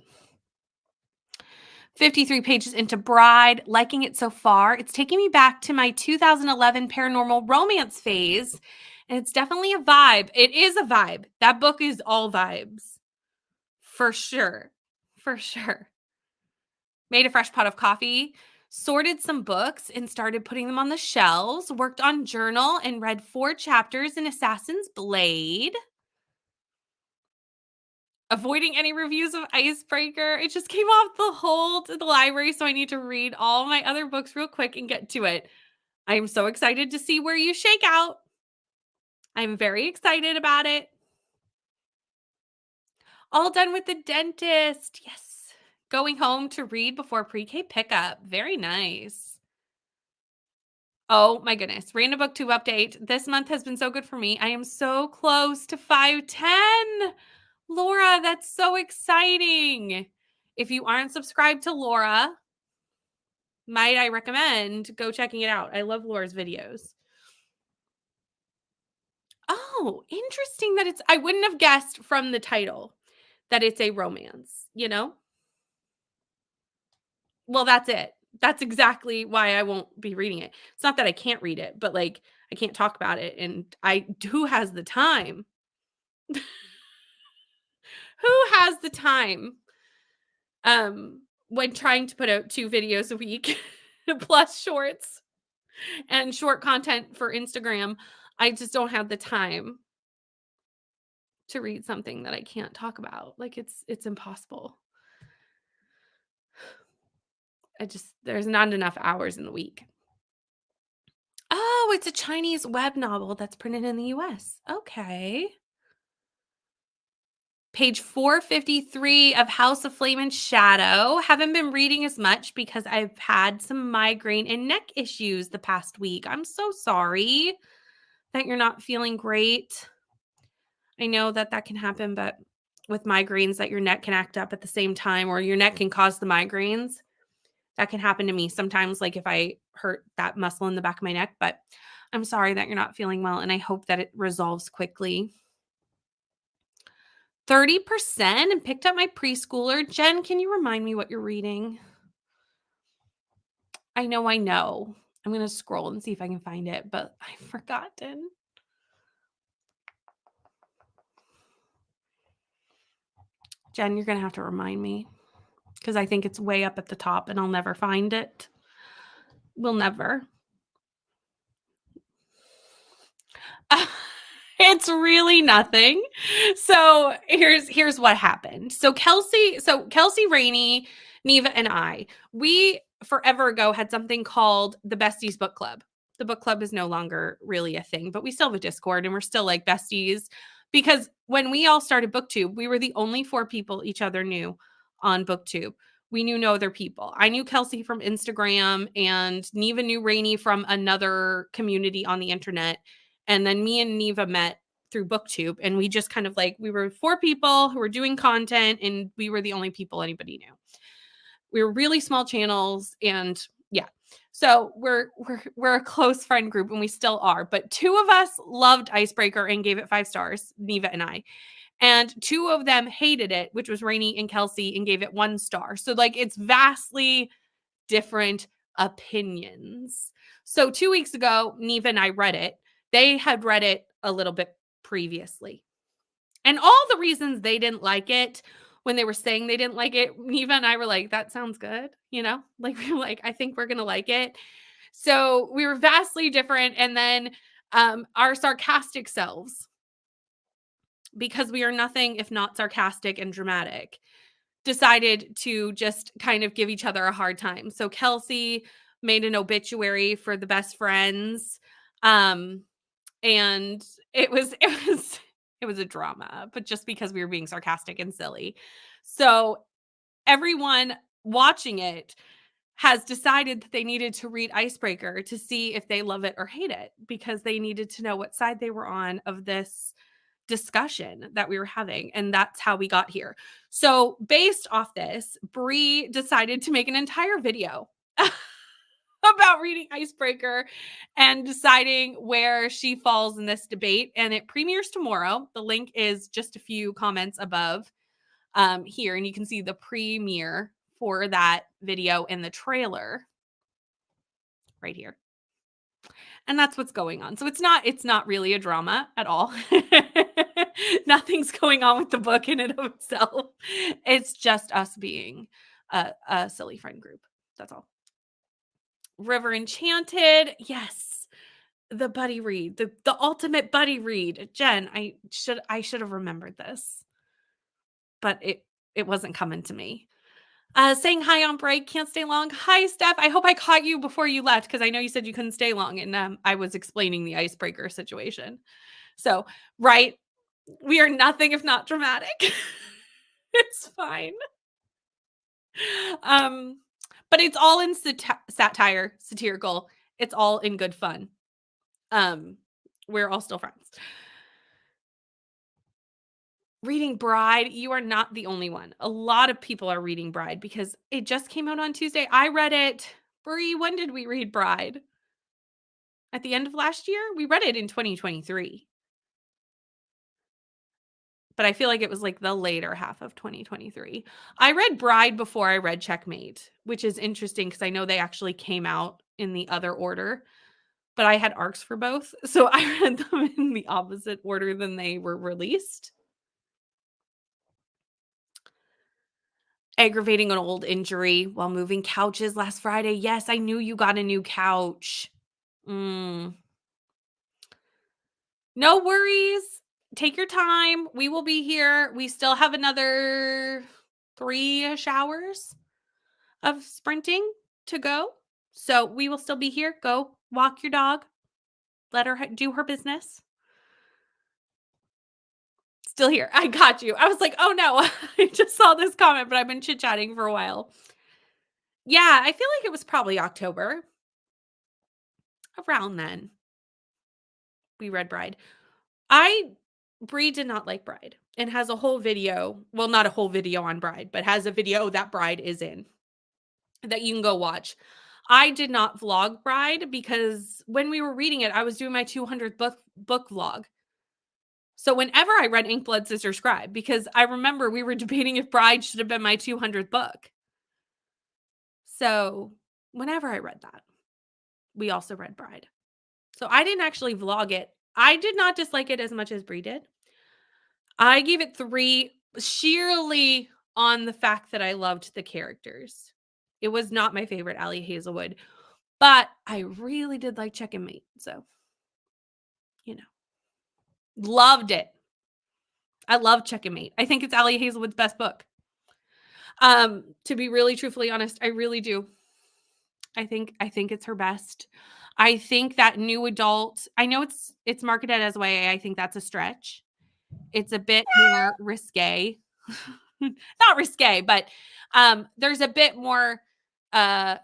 53 pages into Bride, liking it so far. It's taking me back to my 2011 paranormal romance phase, and it's definitely a vibe. It is a vibe. That book is all vibes. For sure. For sure. Made a fresh pot of coffee, sorted some books and started putting them on the shelves, worked on journal and read 4 chapters in Assassin's Blade. Avoiding any reviews of Icebreaker. It just came off the hold at the library, so I need to read all my other books real quick and get to it. I am so excited to see where you shake out. I'm very excited about it. All done with the dentist. Yes. Going home to read before pre-K pickup. Very nice. Oh my goodness. Random BookTube update. This month has been so good for me. I am so close to 510. Laura, that's so exciting. If you aren't subscribed to Laura, might I recommend go checking it out. I love Laura's videos. Oh, interesting that I wouldn't have guessed from the title that it's a romance, you know? Well, that's it. That's exactly why I won't be reading it. It's not that I can't read it, but like I can't talk about it. And who has the time? Who has the time? When trying to put out 2 videos a week plus shorts and short content for Instagram, I just don't have the time to read something that I can't talk about. Like it's impossible. There's not enough hours in the week. Oh, it's a Chinese web novel that's printed in the US. Okay. Page 453 of House of Flame and Shadow. Haven't been reading as much because I've had some migraine and neck issues the past week. I'm so sorry that you're not feeling great. I know that can happen, but with migraines that your neck can act up at the same time or your neck can cause the migraines. That can happen to me sometimes, like if I hurt that muscle in the back of my neck, but I'm sorry that you're not feeling well and I hope that it resolves quickly. 30% and picked up my preschooler. Jen, can you remind me what you're reading? I know. I'm going to scroll and see if I can find it, but I've forgotten. Jen, you're going to have to remind me because I think it's way up at the top and I'll never find it. We'll never. It's really nothing. So here's what happened. So Kelsey Rainey, Neva, and I, we forever ago had something called the Besties Book Club. The book club is no longer really a thing, but we still have a Discord and we're still like besties because when we all started BookTube, we were the only 4 people each other knew on BookTube. We knew no other people. I knew Kelsey from Instagram and Neva knew Rainey from another community on the internet. And then me and Neva met through BookTube and we just kind of like, we were 4 people who were doing content and we were the only people anybody knew. We were really small channels and yeah. So we're a close friend group and we still are, but 2 of us loved Icebreaker and gave it 5 stars, Neva and I. And 2 of them hated it, which was Rainey and Kelsey, and gave it 1 star. So like it's vastly different opinions. So 2 weeks ago, Neva and I read it. They had read it a little bit previously. And all the reasons they didn't like it, when they were saying they didn't like it, Neva and I were like, that sounds good. You know, like we were like, I think we're going to like it. So we were vastly different. And then our sarcastic selves, because we are nothing if not sarcastic and dramatic, decided to just kind of give each other a hard time. So Kelsey made an obituary for the best friends. And it was a drama, but just because we were being sarcastic and silly. So everyone watching it has decided that they needed to read Icebreaker to see if they love it or hate it because they needed to know what side they were on of this discussion that we were having. And that's how we got here. So based off this, Bree decided to make an entire video about reading Icebreaker and deciding where she falls in this debate. And it premieres tomorrow. The link is just a few comments above here. And you can see the premiere for that video in the trailer right here. And that's what's going on. So it's not really a drama at all. Nothing's going on with the book in and of itself. It's just us being a silly friend group. That's all. River Enchanted. Yes. The buddy read. The ultimate buddy read. Jen, I should have remembered this. But it wasn't coming to me. Saying hi on break, can't stay long. Hi, Steph. I hope I caught you before you left because I know you said you couldn't stay long, and I was explaining the Icebreaker situation. So, right, we are nothing if not dramatic. It's fine. But it's all in satire, satirical. It's all in good fun. We're all still friends. Reading Bride, you are not the only one. A lot of people are reading Bride because it just came out on Tuesday. I read it. Brie, when did we read Bride? At the end of last year? We read it in 2023. But I feel like it was like the later half of 2023. I read Bride before I read Checkmate, which is interesting because I know they actually came out in the other order. But I had arcs for both. So I read them in the opposite order than they were released. Aggravating an old injury while moving couches last Friday. Yes, I knew you got a new couch. No worries. Take your time. We will be here. We still have another 3-ish hours of sprinting to go. So we will still be here. Go walk your dog. Let her do her business. Still here. I got you. I was like, oh no, I just saw this comment, but I've been chit-chatting for a while. Yeah, I feel like it was probably October. Around then. We read Bride. Brie did not like Bride and has a whole video. Well, not a whole video on Bride, but has a video that Bride is in that you can go watch. I did not vlog Bride because when we were reading it, I was doing my 200th book vlog. So whenever I read Ink Blood Sister Scribe, because I remember we were debating if Bride should have been my 200th book. So whenever I read that, we also read Bride. So I didn't actually vlog it. I did not dislike it as much as Brie did. I gave it 3 sheerly on the fact that I loved the characters. It was not my favorite Allie Hazelwood, but I really did like Check and Mate. So, loved it. I love Check and Mate. I think it's Allie Hazelwood's best book. To be really truthfully honest, I really do. I think it's her best. I think that new adult I know it's marketed as YA, I think that's a stretch. It's a bit more risque. Not risque, but, there's a bit more, uh,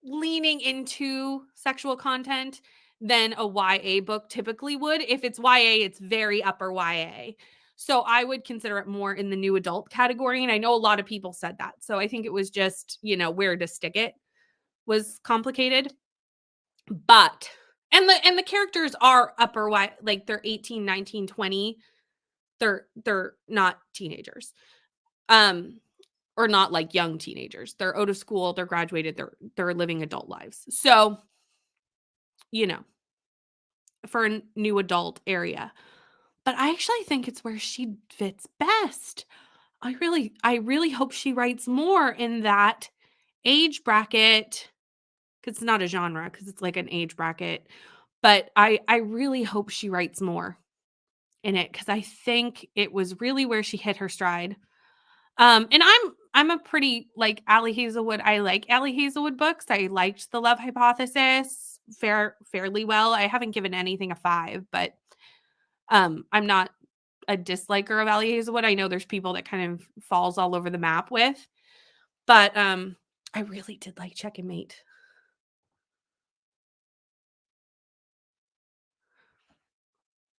leaning into sexual content than a YA book typically would. If it's YA, it's very upper YA. So I would consider it more in the new adult category, and I know a lot of people said that. So I think it was just, where to stick it was complicated. But and the characters are upper Y, like they're 18, 19, 20. They're not teenagers. Um or not like young teenagers. They're out of school, they're graduated, they're living adult lives. So, you know, for a new adult area. But I actually think it's where she fits best. I really hope she writes more in that age bracket, 'cause it's not a genre, because it's like an age bracket. But I really hope she writes more in it, because I think it was really where she hit her stride. And I'm a pretty like Allie Hazelwood. I like Allie Hazelwood books. I liked The Love Hypothesis fairly well. I haven't given anything a 5, but I'm not a disliker of Allie Hazelwood. I know there's people that kind of falls all over the map with, but I really did like Check and Mate.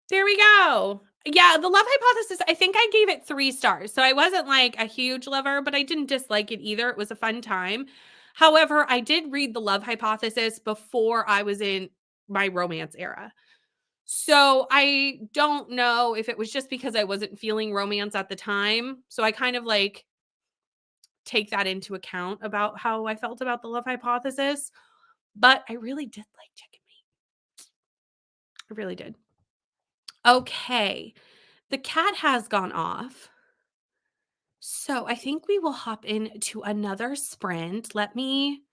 There we go. Yeah, The Love Hypothesis, I think I gave it 3 stars. So I wasn't like a huge lover, but I didn't dislike it either. It was a fun time. However, I did read The Love Hypothesis before I was in my romance era. So I don't know if it was just because I wasn't feeling romance at the time. So I kind of like take that into account about how I felt about The Love Hypothesis. But I really did like Check and Mate. I really did. Okay. The cat has gone off. So I think we will hop into another sprint. Let me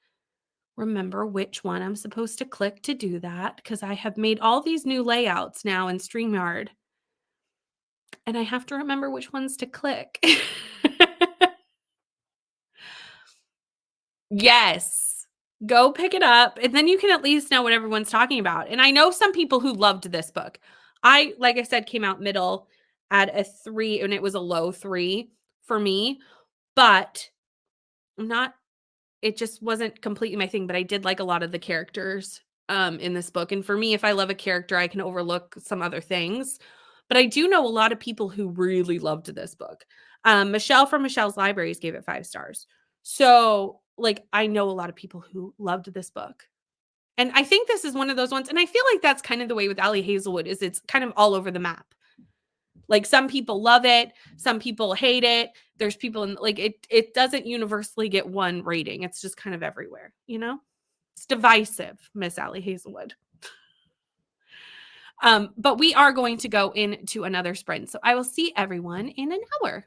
remember which one I'm supposed to click to do that, because I have made all these new layouts now in StreamYard and I have to remember which ones to click. Yes. Go pick it up, and then you can at least know what everyone's talking about. And I know some people who loved this book. Like I said, came out middle at a 3, and it was a low 3 for me, but I'm not it just wasn't completely my thing, but I did like a lot of the characters, in this book, and for me, if I love a character, I can overlook some other things, but I do know a lot of people who really loved this book. Michelle from Michelle's Libraries gave it 5 stars. So, like, I know a lot of people who loved this book, and I think this is one of those ones, and I feel like that's kind of the way with Allie Hazelwood is it's kind of all over the map. Like, some people love it, some people hate it. There's people in like, it doesn't universally get one rating. It's just kind of everywhere, you know? It's divisive, Miss Allie Hazelwood. But we are going to go into another sprint. So I will see everyone in an hour.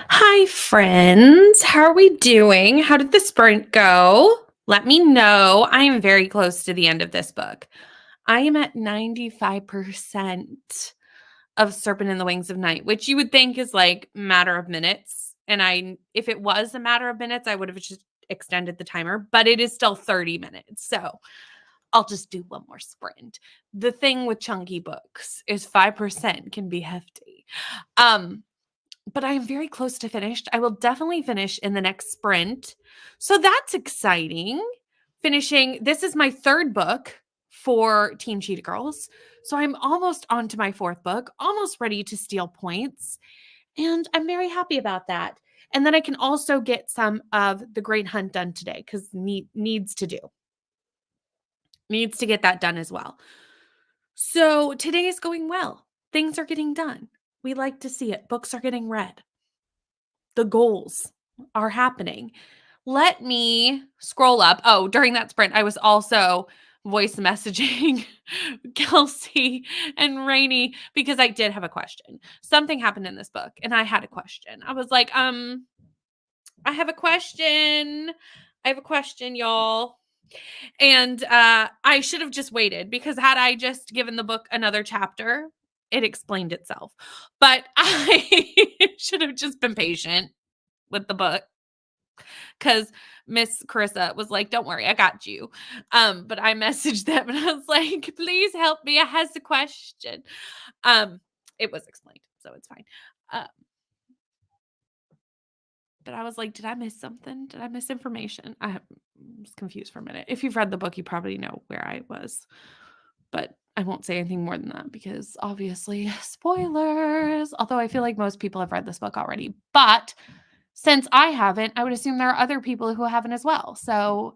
Hi, friends. How are we doing? How did the sprint go? Let me know. I am very close to the end of this book. I am at 95% of Serpent in the Wings of Night, which you would think is like matter of minutes. And if it was a matter of minutes, I would have just extended the timer, but it is still 30 minutes. So I'll just do one more sprint. The thing with chunky books is 5% can be hefty. Um, but I am very close to finished. I will definitely finish in the next sprint. So that's exciting. Finishing, this is my third book for Team Cheetah Girls. So I'm almost on to my fourth book, almost ready to steal points. And I'm very happy about that. And then I can also get some of the Great Hunt done today because needs to do. Needs to get that done as well. So today is going well. Things are getting done. We like to see it. Books are getting read. The goals are happening. Let me scroll up. Oh, during that sprint, I was also voice messaging Kelsey and Rainey because I did have a question. Something happened in this book and I had a question. I was like, I have a question. I have a question, y'all. And I should have just waited because had I just given the book another chapter, it explained itself. But I should have just been patient with the book because Miss Carissa was like, "Don't worry, I got you." But I messaged them and I was like, "Please help me. I has a question." Um, it was explained, so it's fine. Uh, but I was like, "Did I miss something? Did I miss information?" I was confused for a minute. If you've read the book, you probably know where I was, but I won't say anything more than that because obviously spoilers. Although I feel like most people have read this book already, but since I haven't, I would assume there are other people who haven't as well. So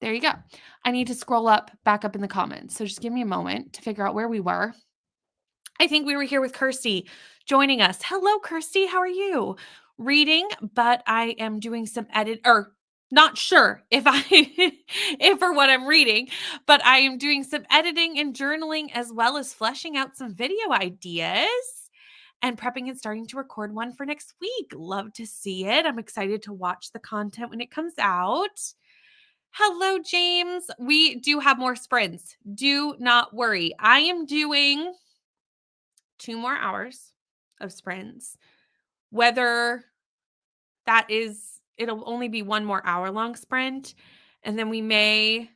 there you go. I need to scroll back up in the comments. So just give me a moment to figure out where we were. I think we were here with Kirsty joining us. Hello, Kirsty. How are you? Reading, but I am doing some edit or not sure if I if or what I'm reading, but I am doing some editing and journaling as well as fleshing out some video ideas and prepping and starting to record one for next week. Love to see it. I'm excited to watch the content when it comes out. Hello, James. We do have more sprints. Do not worry. I am doing 2 more hours of sprints. Whether it'll only be 1 more hour long sprint, and then we may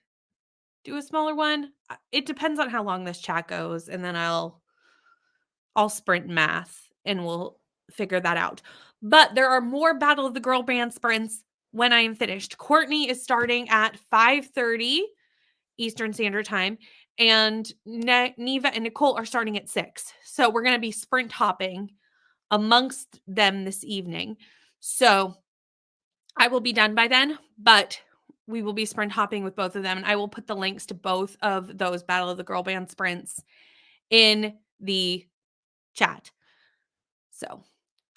do a smaller one. It depends on how long this chat goes, and then I'll sprint math and we'll figure that out. But there are more Battle of the Girl Band sprints when I am finished. Courtney is starting at 5:30 Eastern Standard Time, and Neva and Nicole are starting at 6. So we're going to be sprint hopping amongst them this evening. So I will be done by then, but we will be sprint hopping with both of them. And I will put the links to both of those Battle of the Girl Band sprints in the chat. So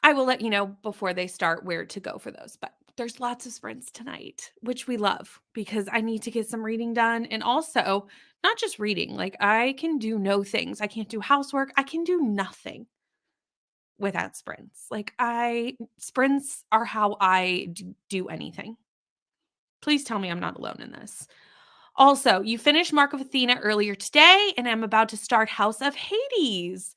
I will let you know before they start where to go for those. But there's lots of sprints tonight, which we love because I need to get some reading done. And also, not just reading, like I can do no things. I can't do housework. I can do nothing without sprints. Sprints are how I do anything. Please tell me I'm not alone in this. Also, you finished Mark of Athena earlier today, and I'm about to start House of Hades.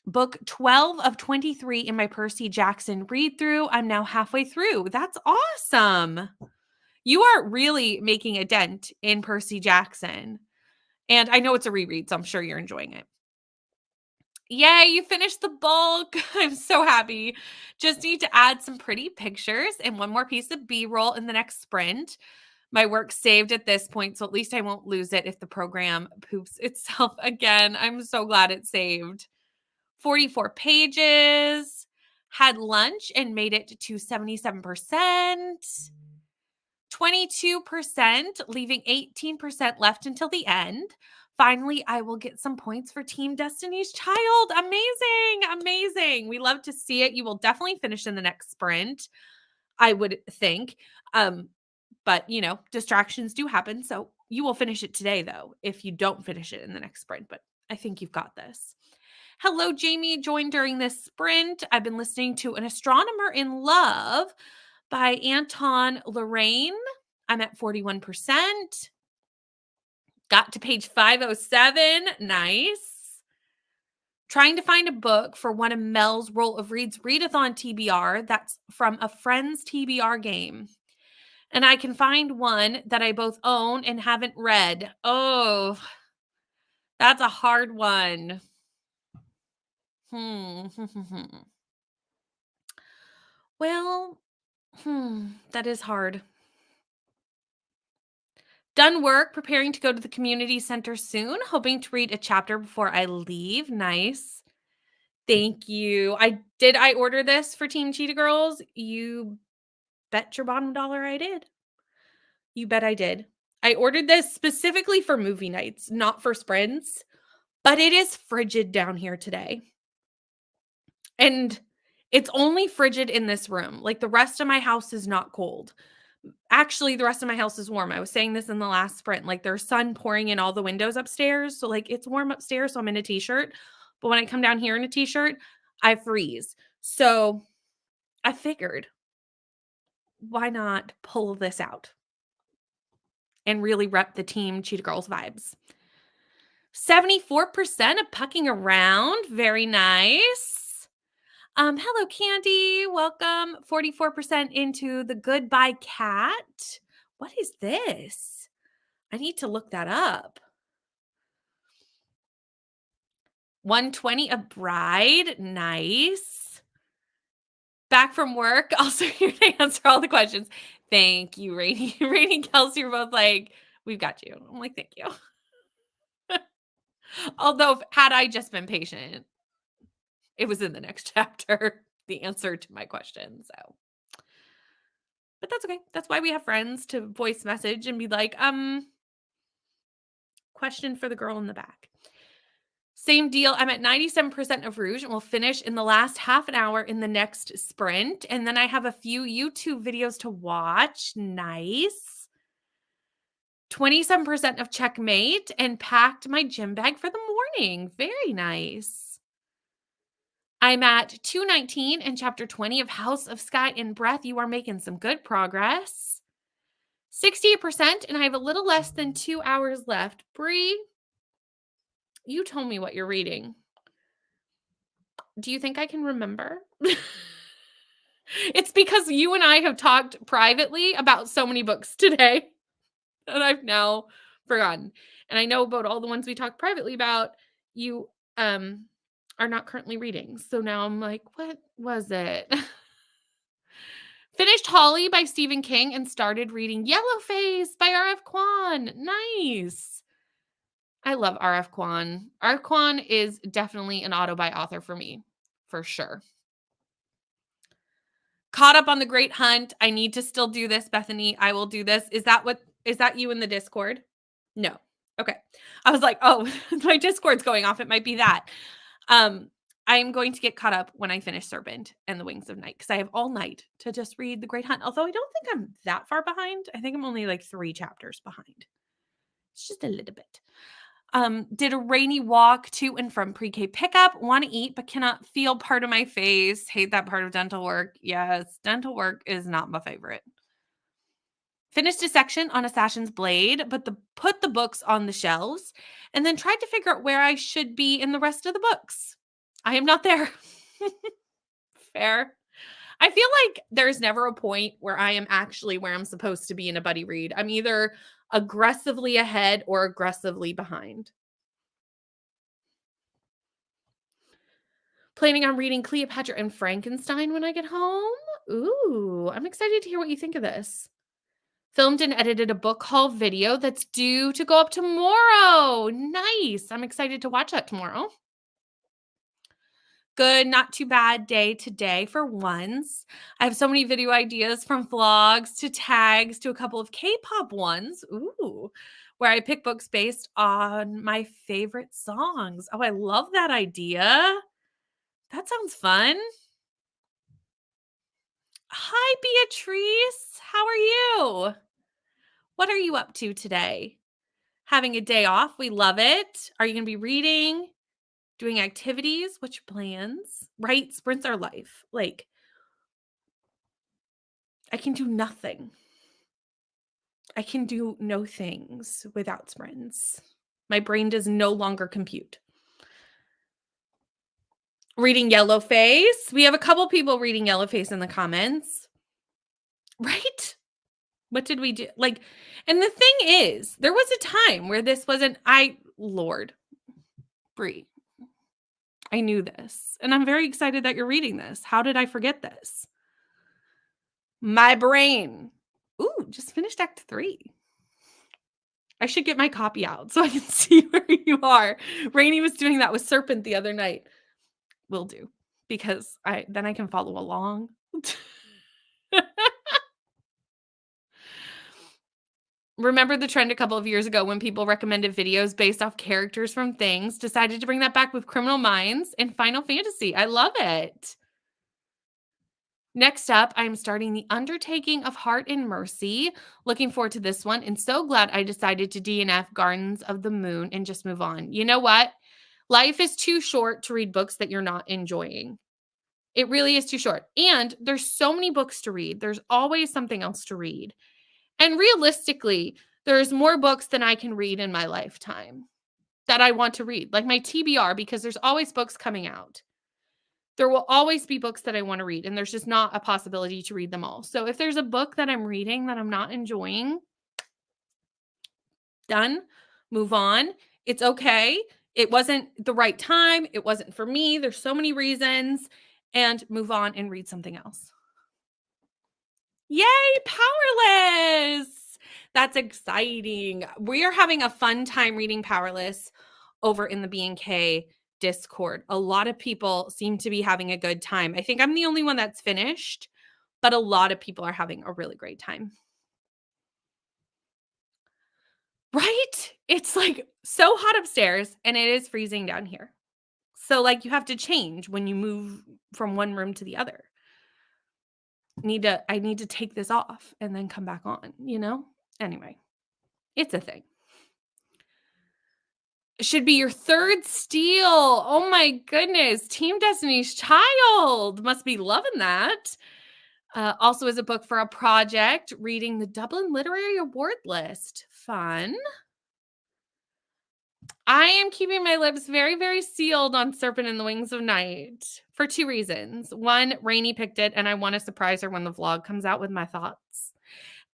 Book 12 of 23 in my Percy Jackson read through. I'm now halfway through. That's awesome. You are really making a dent in Percy Jackson. And I know it's a reread, so I'm sure you're enjoying it. Yay, you finished the bulk. I'm so happy. Just need to add some pretty pictures and one more piece of B-roll in the next sprint. My work's saved at this point, so at least I won't lose it if the program poops itself again. I'm so glad it's saved. 44 pages, had lunch and made it to 77%, 22%, leaving 18% left until the end. Finally, I will get some points for Team Destiny's Child. Amazing, amazing. We love to see it. You will definitely finish in the next sprint, I would think. But, distractions do happen. So you will finish it today, though, if you don't finish it in the next sprint. But I think you've got this. Hello, Jamie. Joined during this sprint. I've been listening to An Astronomer in Love by Anton Lorraine. I'm at 41%. Got to page 507. Nice. Trying to find a book for one of Mel's Roll of Reads Readathon TBR that's from a friend's TBR game. And I can find one that I both own and haven't read. Oh, that's a hard one. Well, that is hard. Done work, preparing to go to the community center soon, hoping to read a chapter before I leave. Nice. Thank you. I order this for Team Cheetah Girls? You bet your bottom dollar I did. You bet I did. I ordered this specifically for movie nights, not for sprints, but it is frigid down here today. And it's only frigid in this room. Like the rest of my house is not cold. Actually, the rest of my house is warm. I was saying this in the last sprint. Like there's sun pouring in all the windows upstairs. So like it's warm upstairs. So I'm in a t-shirt. But when I come down here in a t-shirt, I freeze. So I figured, why not pull this out and really rep the Team Cheetah Girls vibes? 74% of pucking around. Very nice. Hello, Candy. Welcome. 44% into the Goodbye Cat. What is this? I need to look that up. 120 a bride. Nice. Back from work. Also here to answer all the questions. Thank you, Rainy. Rainy and Kelsey are both like, we've got you. I'm like, thank you. Although, had I just been patient, it was in the next chapter, the answer to my question. So, but that's okay. That's why we have friends to voice message and be like, question for the girl in the back. Same deal. I'm at 97% of Rouge and we'll finish in the last half an hour in the next sprint. And then I have a few YouTube videos to watch. Nice. 27% of Checkmate and packed my gym bag for the morning. Very nice. I'm at 219 and chapter 20 of House of Sky and Breath. You are making some good progress. 68%, and I have a little less than 2 hours left. Bree, you told me what you're reading. Do you think I can remember? It's because you and I have talked privately about so many books today that I've now forgotten. And I know about all the ones we talked privately about, you are not currently reading. So now I'm like, what was it? Finished Holly by Stephen King and started reading Yellowface by R.F. Kuang. Nice. I love R.F. Kuang. R.F. Kuang is definitely an auto-buy author for me, for sure. Caught up on The Great Hunt. I need to still do this, Bethany. I will do this. Is that you in the Discord? No. Okay. I was like, oh, my Discord's going off. It might be that. I'm going to get caught up when I finish Serpent and the Wings of Night because I have all night to just read The Great Hunt. Although I don't think I'm that far behind. I think I'm only like 3 chapters behind. It's just a little bit. Did a rainy walk to and from pre-K pickup. Want to eat, but cannot feel part of my face. Hate that part of dental work. Yes, dental work is not my favorite. Finished a section on Assassin's Blade, but put the books on the shelves and then tried to figure out where I should be in the rest of the books. I am not there. Fair. I feel like there's never a point where I am actually where I'm supposed to be in a buddy read. I'm either aggressively ahead or aggressively behind. Planning on reading Cleopatra and Frankenstein when I get home. Ooh, I'm excited to hear what you think of this. Filmed and edited a book haul video that's due to go up tomorrow. Nice. I'm excited to watch that tomorrow. Good, not too bad day today for once. I have so many video ideas from vlogs to tags to a couple of K-pop ones. Ooh, where I pick books based on my favorite songs. Oh, I love that idea. That sounds fun. Hi, Beatrice. How are you? What are you up to today? Having a day off. We love it. Are you going to be reading? doing activities, which plans, right? Sprints are life. Like, I can do nothing. I can do no things without sprints. My brain does no longer compute. Reading Yellowface. We have a couple people reading Yellowface in the comments. Right? What did we do? Like, and the thing is, there was a time where this wasn't, Lord, Brie, I knew this. And I'm very excited that you're reading this. How did I forget this? My brain. Ooh, just finished Act 3. I should get my copy out so I can see where you are. Rainey was doing that with Serpent the other night. Will do, because then I can follow along. Remember the trend a couple of years ago when people recommended videos based off characters from things? Decided to bring that back with Criminal Minds and Final Fantasy. I love it. Next up, I'm starting The Undertaking of Heart and Mercy. Looking forward to this one, and so glad I decided to DNF Gardens of the Moon and just move on. You know what? Life is too short to read books that you're not enjoying. It really is too short. And there's so many books to read. There's always something else to read. And realistically, there's more books than I can read in my lifetime that I want to read, like my TBR, because there's always books coming out. There will always be books that I want to read, and there's just not a possibility to read them all. So if there's a book that I'm reading that I'm not enjoying, done, move on. It's okay. It wasn't the right time. It wasn't for me. There's so many reasons, and move on and read something else. Yay, Powerless! That's exciting. We are having a fun time reading Powerless over in the B&K Discord. A lot of people seem to be having a good time. I think I'm the only one that's finished, but a lot of people are having a really great time. Right? It's like so hot upstairs and it is freezing down here. So like you have to change when you move from one room to the other. I need to take this off and then come back on, you know? Anyway, it's a thing. Should be your third steal. Oh my goodness. Team Destiny's Child. Must be loving that. Also is a book for a project, reading the Dublin Literary Award list. Fun. I am keeping my lips very, very sealed on Serpent and the Wings of Night for 2 reasons. One, Rainey picked it, and I want to surprise her when the vlog comes out with my thoughts.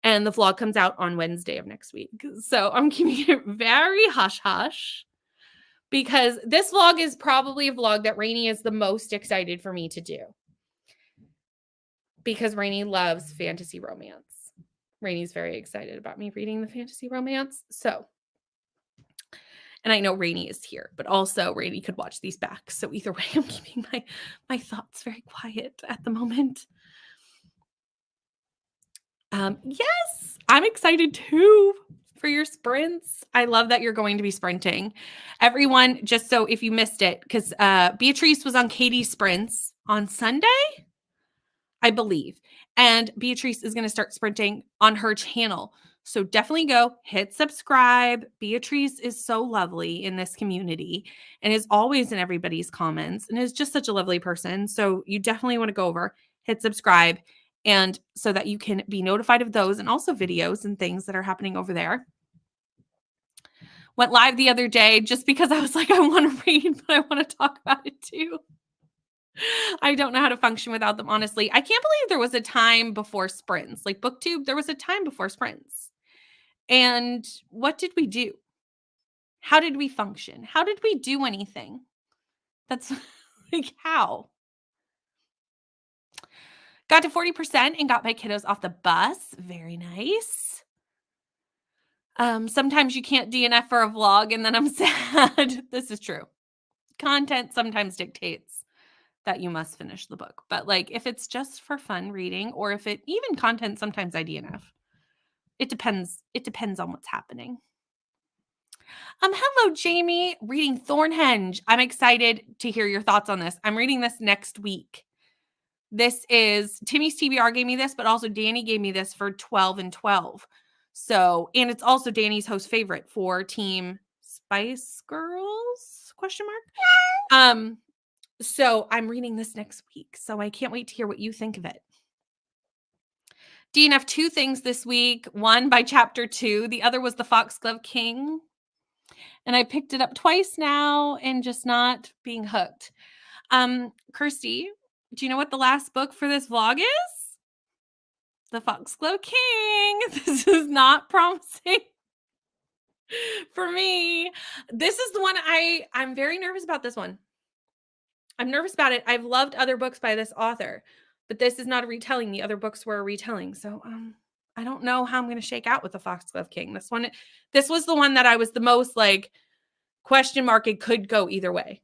And the vlog comes out on Wednesday of next week. So I'm keeping it very hush-hush. Because this vlog is probably a vlog that Rainey is the most excited for me to do. Because Rainey loves fantasy romance. Rainey's very excited about me reading the fantasy romance. So, and I know Rainey is here, but also Rainey could watch these back. So either way, I'm keeping my thoughts very quiet at the moment. Yes, I'm excited too for your sprints. I love that you're going to be sprinting. Everyone, just so if you missed it, because Beatrice was on Katie's sprints on Sunday, I believe. And Beatrice is going to start sprinting on her channel. So definitely go hit subscribe. Beatrice is so lovely in this community and is always in everybody's comments and is just such a lovely person. So you definitely want to go over, hit subscribe, and so that you can be notified of those and also videos and things that are happening over there. Went live the other day just because I was like, I want to read, but I want to talk about it too. I don't know how to function without them, honestly. I can't believe there was a time before sprints. Like BookTube, there was a time before sprints. And what did we do? How did we function? How did we do anything? That's like, how? Got to 40% and got my kiddos off the bus. Very nice. Sometimes you can't DNF for a vlog and then I'm sad. This is true. Content sometimes dictates that you must finish the book. But like if it's just for fun reading, or if it even content, sometimes I DNF. It depends. It depends on what's happening. Hello, Jamie. Reading Thornhenge. I'm excited to hear your thoughts on this. I'm reading this next week. This is Timmy's TBR gave me this, but also Danny gave me this for 12 and 12. So, and it's also Danny's host favorite for Team Spice Girls. Question mark. So I'm reading this next week, so I can't wait to hear what you think of it. DNF 2 things this week. One by chapter 2. The other was The Foxglove King. And I picked it up twice now and just not being hooked. Kirsty, do you know what the last book for this vlog is? The Foxglove King. This is not promising for me. This is the one I'm very nervous about this one. I'm nervous about it. I've loved other books by this author, but this is not a retelling. The other books were a retelling. So I don't know how I'm going to shake out with The Foxglove King. This was the one that I was the most like question mark. It could go either way.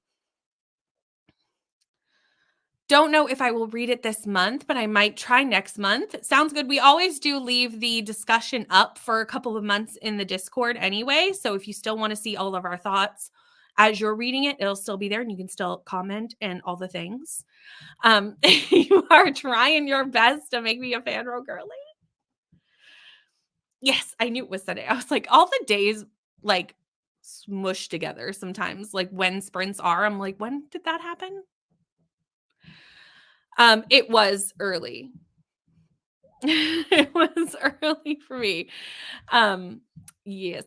Don't know if I will read it this month, but I might try next month. Sounds good. We always do leave the discussion up for a couple of months in the Discord anyway. So if you still want to see all of our thoughts as you're reading it, it'll still be there and you can still comment and all the things. You are trying your best to make me a fanroll girly. Yes, I knew it was Sunday. I was like, all the days like smushed together sometimes, like when sprints are. I'm like, when did that happen? It was early. It was early for me. Yes.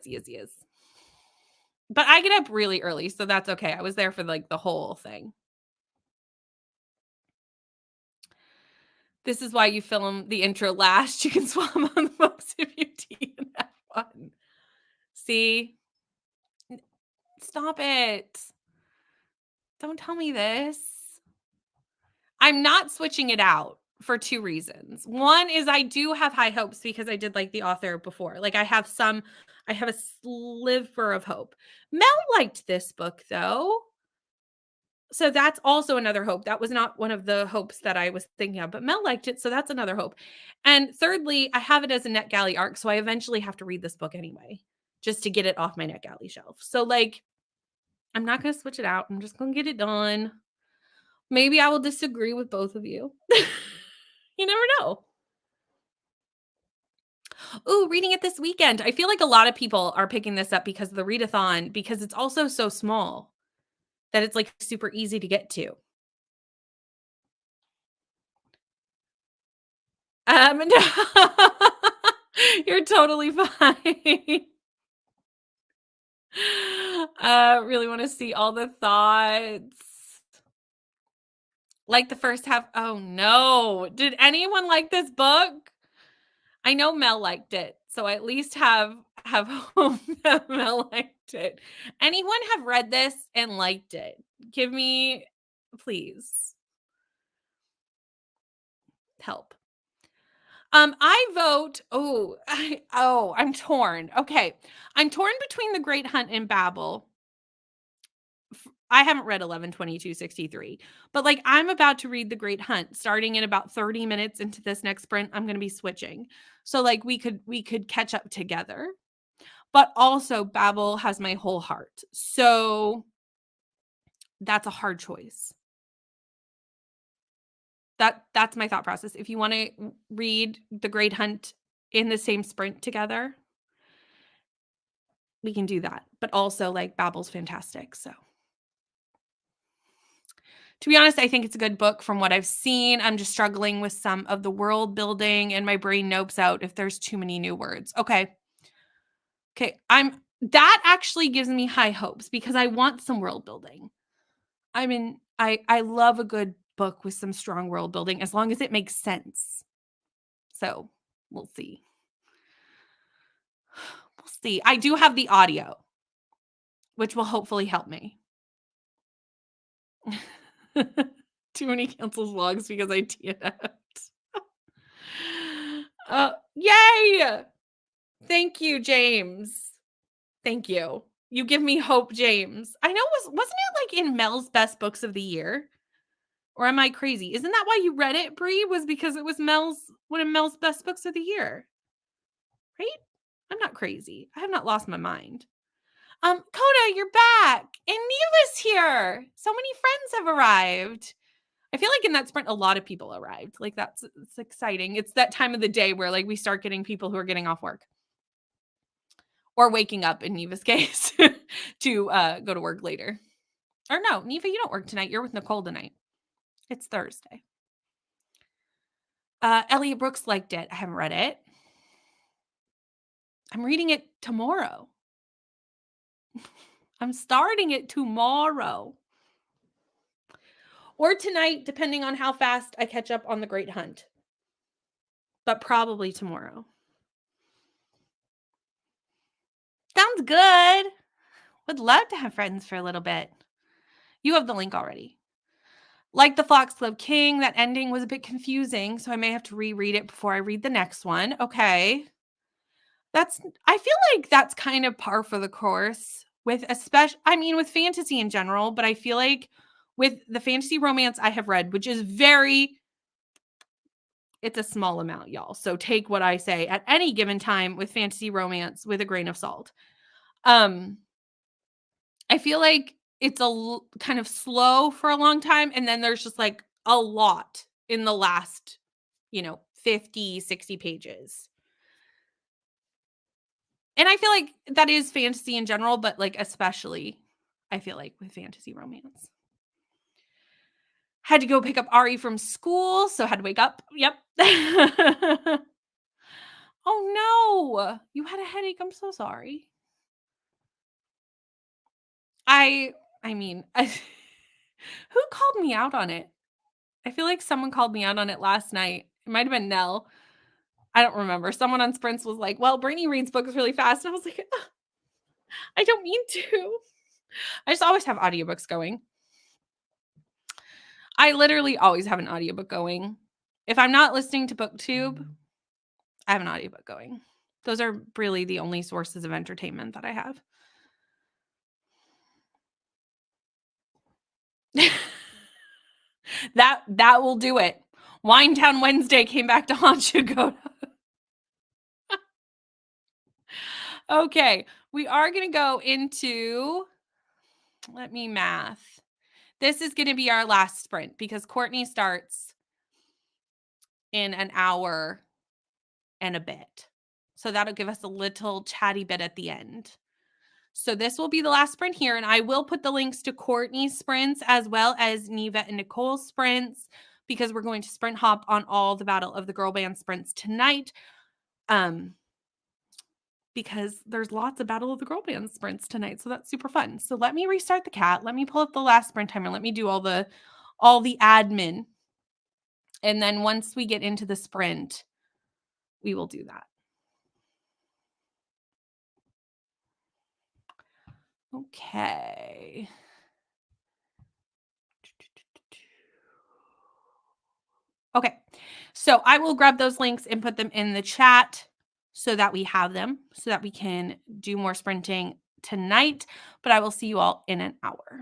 But I get up really early, so that's okay. I was there for like the whole thing. This is why you film the intro last. You can swap on the books if you and have fun. See? Stop it. Don't tell me this. I'm not switching it out for 2 reasons. One is I do have high hopes because I did like the author before. Like I have a sliver of hope. Mel liked this book though. So that's also another hope. That was not one of the hopes that I was thinking of, but Mel liked it. So that's another hope. And thirdly, I have it as a NetGalley arc. So I eventually have to read this book anyway, just to get it off my NetGalley shelf. So like, I'm not going to switch it out. I'm just going to get it done. Maybe I will disagree with both of you. You never know. Ooh, reading it this weekend. I feel like a lot of people are picking this up because of the readathon, because it's also so small that it's like super easy to get to. No. You're totally fine. Really want to see all the thoughts. Like the first half. Oh no. Did anyone like this book? I know Mel liked it, so I at least have hope that Mel liked it. Anyone have read this and liked it? Give me, please, help. I vote. I'm torn. Okay, I'm torn between The Great Hunt and Babel. I haven't read 11/22/63, but like I'm about to read The Great Hunt starting in about 30 minutes into this next sprint. I'm going to be switching. So like we could catch up together. But also Babel has my whole heart. So that's a hard choice. That's my thought process. If you want to read The Great Hunt in the same sprint together, we can do that. But also like Babel's fantastic. So to be honest, I think it's a good book from what I've seen. I'm just struggling with some of the world building and my brain nopes out if there's too many new words. Okay. That actually gives me high hopes because I want some world building. I mean, I love a good book with some strong world building as long as it makes sense. So we'll see. We'll see. I do have the audio, which will hopefully help me. Too many cancels vlogs because I DNF'd. Yay! Thank you, James. Thank you. You give me hope, James. I know, wasn't it like in Mel's best books of the year? Or am I crazy? Isn't that why you read it, Brie? Was because it was one of Mel's best books of the year. Right? I'm not crazy. I have not lost my mind. Coda, you're back. And Neva's here. So many friends have arrived. I feel like in that sprint, a lot of people arrived. Like it's exciting. It's that time of the day where like we start getting people who are getting off work. Or waking up in Neva's case to go to work later. Or no, Neva, you don't work tonight. You're with Nicole tonight. It's Thursday. Elliot Brooks liked it. I haven't read it. I'm reading it tomorrow. I'm starting it tomorrow. Or tonight, depending on how fast I catch up on The Great Hunt. But probably tomorrow. Sounds good. Would love to have friends for a little bit. You have the link already. Like the Foxglove King, that ending was a bit confusing, so I may have to reread it before I read the next one. Okay. I feel like that's kind of par for the course with with fantasy in general, but I feel like with the fantasy romance I have read, which is it's a small amount, y'all. So take what I say at any given time with fantasy romance with a grain of salt. I feel like it's kind of slow for a long time, and then there's just like a lot in the last, 50, 60 pages. And I feel like that is fantasy in general, but like especially I feel like with fantasy romance. Had to go pick up Ari from school, so had to wake up. Yep. Oh no. You had a headache. I'm so sorry. I mean, who called me out on it? I feel like someone called me out on it last night. It might have been Nell. I don't remember. Someone on Sprints was like, well, Brittany reads books really fast. And I was like, I don't mean to. I just always have audiobooks going. I literally always have an audiobook going. If I'm not listening to BookTube, I have an audiobook going. Those are really the only sources of entertainment that I have. That will do it. Winetown Wednesday came back to haunt you, Goda. Okay, we are going to go into, let me math. This is going to be our last sprint because Courtney starts in an hour and a bit. So that'll give us a little chatty bit at the end. So this will be the last sprint here, and I will put the links to Courtney's sprints as well as Neva and Nicole's sprints because we're going to sprint hop on all the Battle of the Girl Band sprints tonight. Because there's lots of Battle of the Girl Band sprints tonight, so that's super fun. So let me restart the cat. Let me pull up the last sprint timer. Let me do all the admin. And then once we get into the sprint, we will do that. Okay. Okay. So I will grab those links and put them in the chat so that we have them, so that we can do more sprinting tonight. But I will see you all in an hour.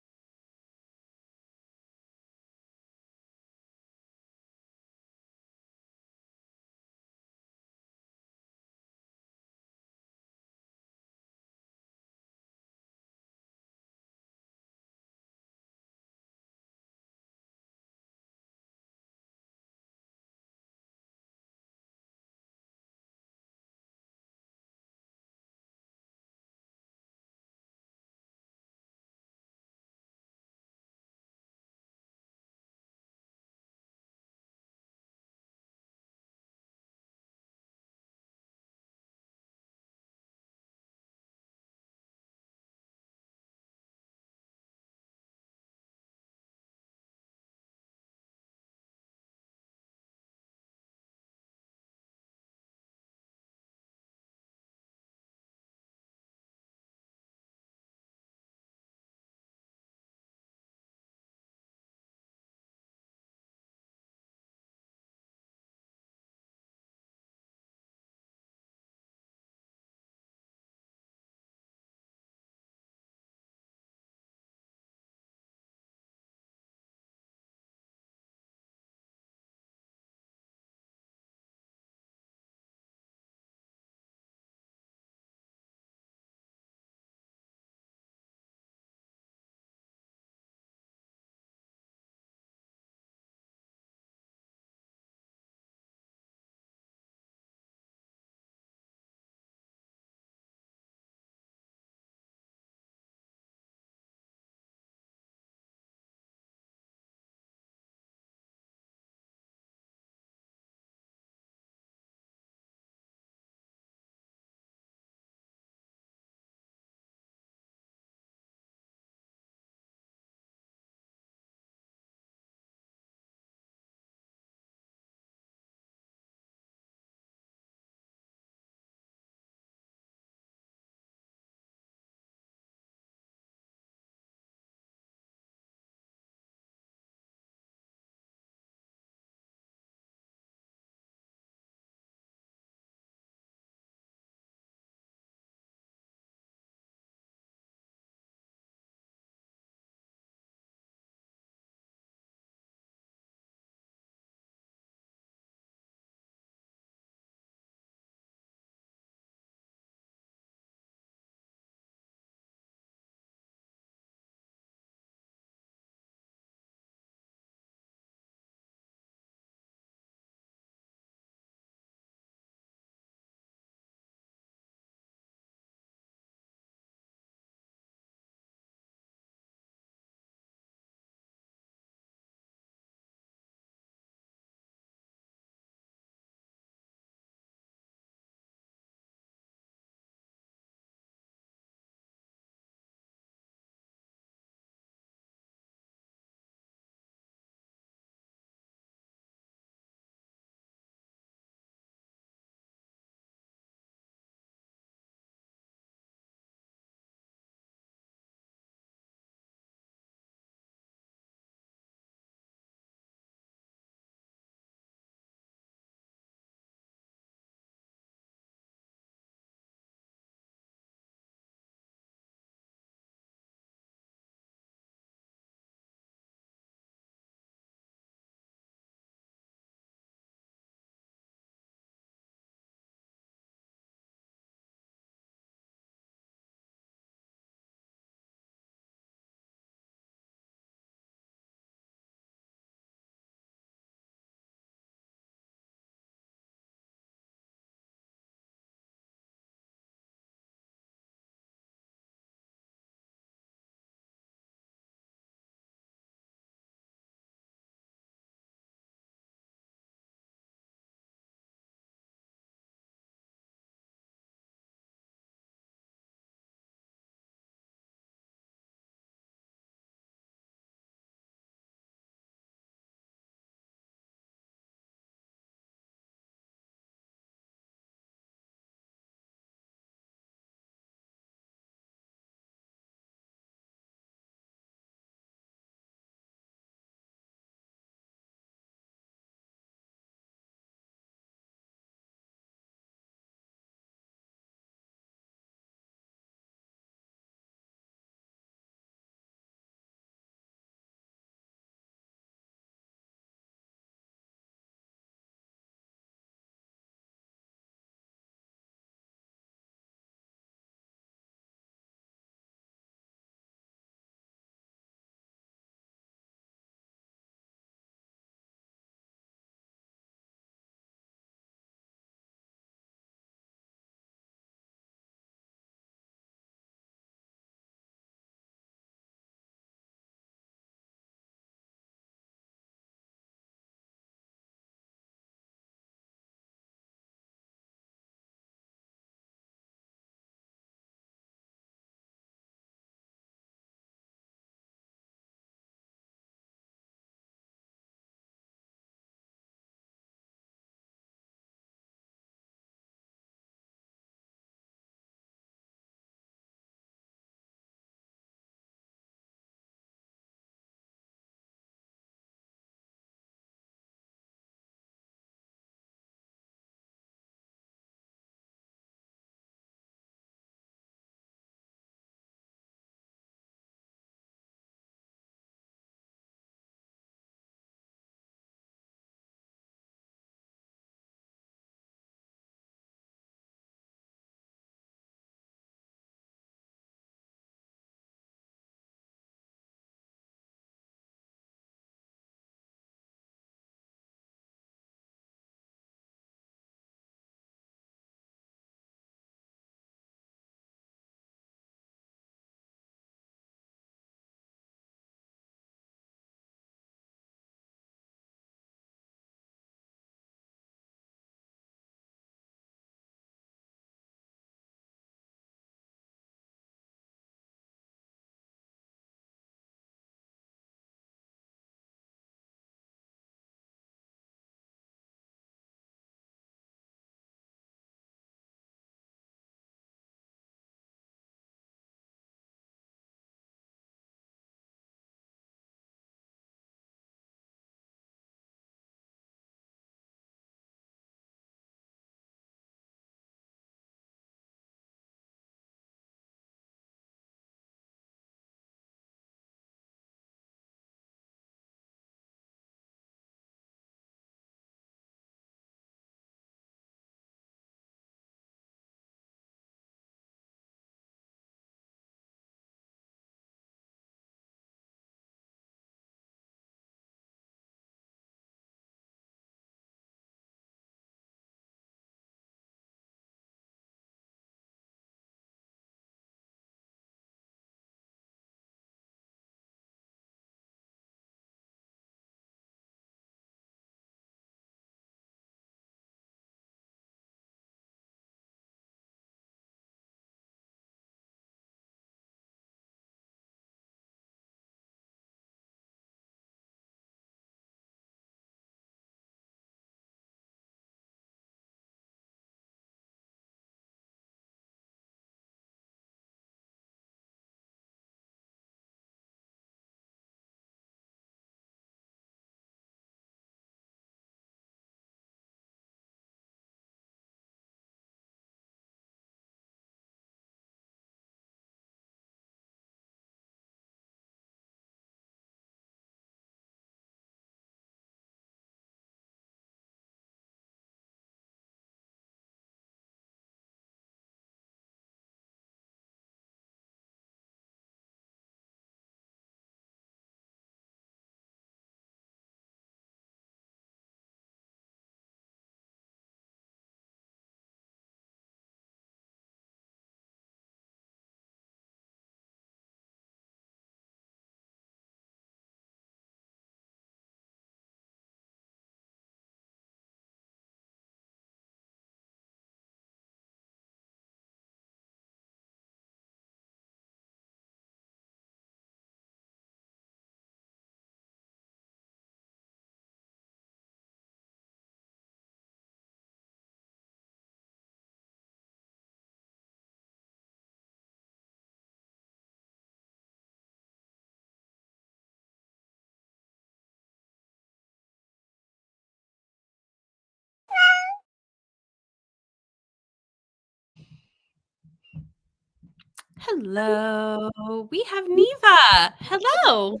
Hello. We have Neva. Hello.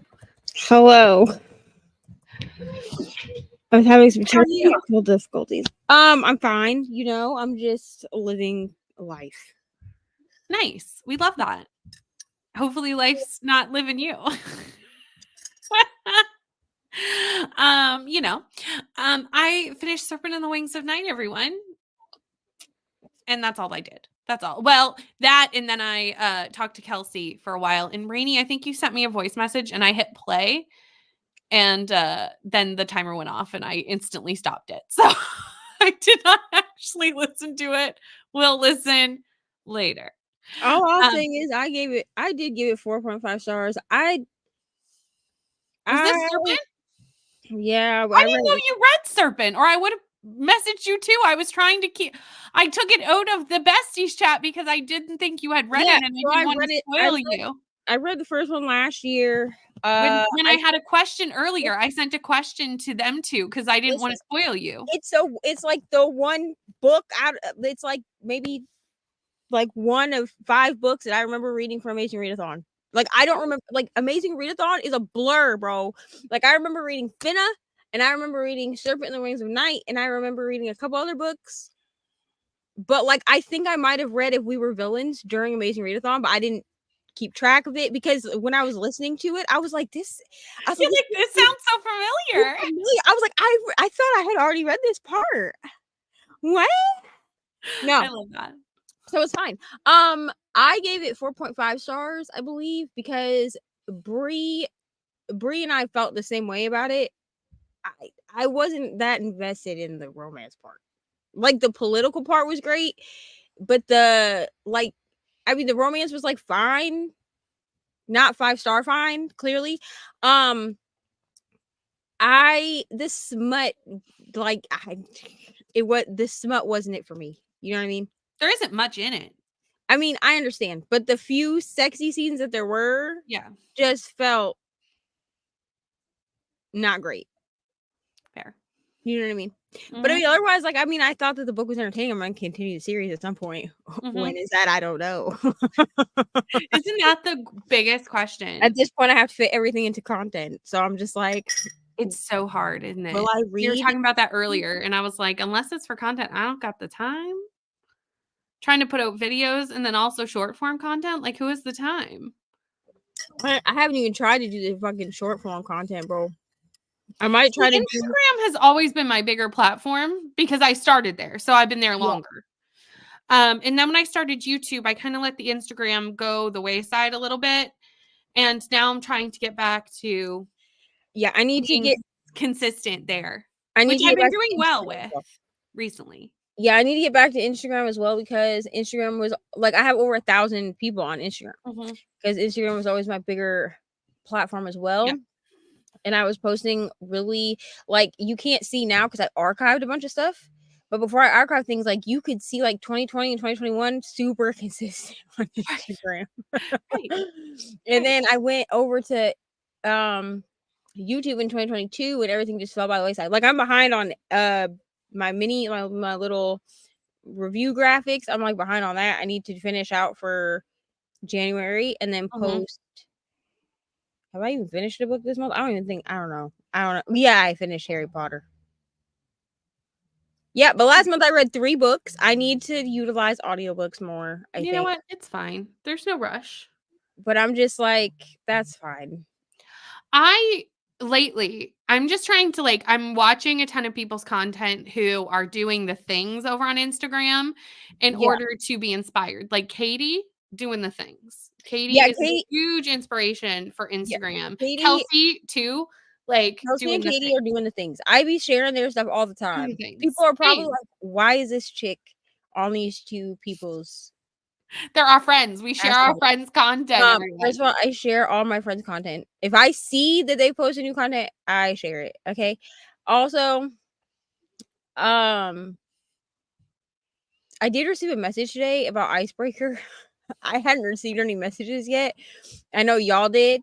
Hello. I was having some How are you? technical difficulties. I'm fine. I'm just living life. Nice. We love that. Hopefully life's not living you. I finished Serpent in the Wings of Night, everyone. And that's all I did. That's all. Well, that, and then I talked to Kelsey for a while. And Rainey, I think you sent me a voice message and I hit play. And then the timer went off and I instantly stopped it. So I did not actually listen to it. We'll listen later. All I'm saying is I did give it 4.5 stars. Was this Serpent? Yeah, I I didn't read know it. you read Serpent, or I would have messaged you too. I was trying to I took it out of the besties chat because I didn't think you had read it and I so didn't want to spoil you. I read the first one last year. When I had a question earlier, I sent a question to them too because I didn't want to spoil you. It's like the one book it's like maybe like one of 5 books that I remember reading for Amazing Readathon. Like I don't remember, like Amazing Readathon is a blur, bro. Like I remember reading Finna, and I remember reading Serpent in the Wings of Night, and I remember reading a couple other books. But like I think I might have read If We Were Villains during Amazing Readathon, but I didn't keep track of it because when I was listening to it, I was like, this You're like, this sounds so familiar. I was like, I thought I had already read this part. What? No. I love that. So it's fine. I gave it 4.5 stars, I believe, because Bree and I felt the same way about it. I wasn't that invested in the romance part. Like the political part was great, but the romance was like fine. Not 5-star fine, clearly. This smut, this smut wasn't it for me. You know what I mean? There isn't much in it. I mean, I understand, but the few sexy scenes that there were, just felt not great. Fair. You know what I mean? Mm-hmm. But I mean, otherwise, like, I mean, I thought that the book was entertaining. I'm going to continue the series at some point. Mm-hmm. When is that? I don't know. Isn't that the biggest question? At this point, I have to fit everything into content. So I'm just like... It's so hard, isn't it? Will I read? You were talking about that earlier, and I was like, unless it's for content, I don't got the time. Trying to put out videos and then also short form content, like who has the time? I haven't even tried to do the fucking short form content, bro. I might try to. Instagram has always been my bigger platform because I started there, so I've been there longer. And then when I started YouTube, I kind of let the Instagram go the wayside a little bit, and now I'm trying to get back to. Yeah, I need to get consistent there, which I've been doing well with recently. Yeah, I need to get back to Instagram as well because Instagram was like I have over 1,000 people on Instagram because Instagram was always my bigger platform as well. Yeah. And I was posting really like you can't see now because I archived a bunch of stuff. But before I archived things, like you could see like 2020 and 2021 super consistent on Instagram. Right. And then I went over to YouTube in 2022 and everything just fell by the wayside. Like I'm behind on my little review graphics. I'm like behind on that. I need to finish out for January and then post. Have I even finished a book this month? I don't know. Yeah, I finished Harry Potter. Yeah, but last month I read 3 books. I need to utilize audiobooks more. I think. You know what? It's fine. There's no rush. But I'm just like, that's fine. Lately, I'm just trying to I'm watching a ton of people's content who are doing the things over on Instagram in order to be inspired. Like Katie doing the things. Katie is a huge inspiration for Instagram. Yeah, Kelsey too. Kelsey and Katie are doing the things. I be sharing their stuff all the time. People are probably like, why is this chick on these 2 people's? They're our friends. We share our friends' content. First of all, I share all my friends' content. If I see that they post a new content, I share it. Okay. Also, I did receive a message today about Icebreaker. I hadn't received any messages yet. I know y'all did.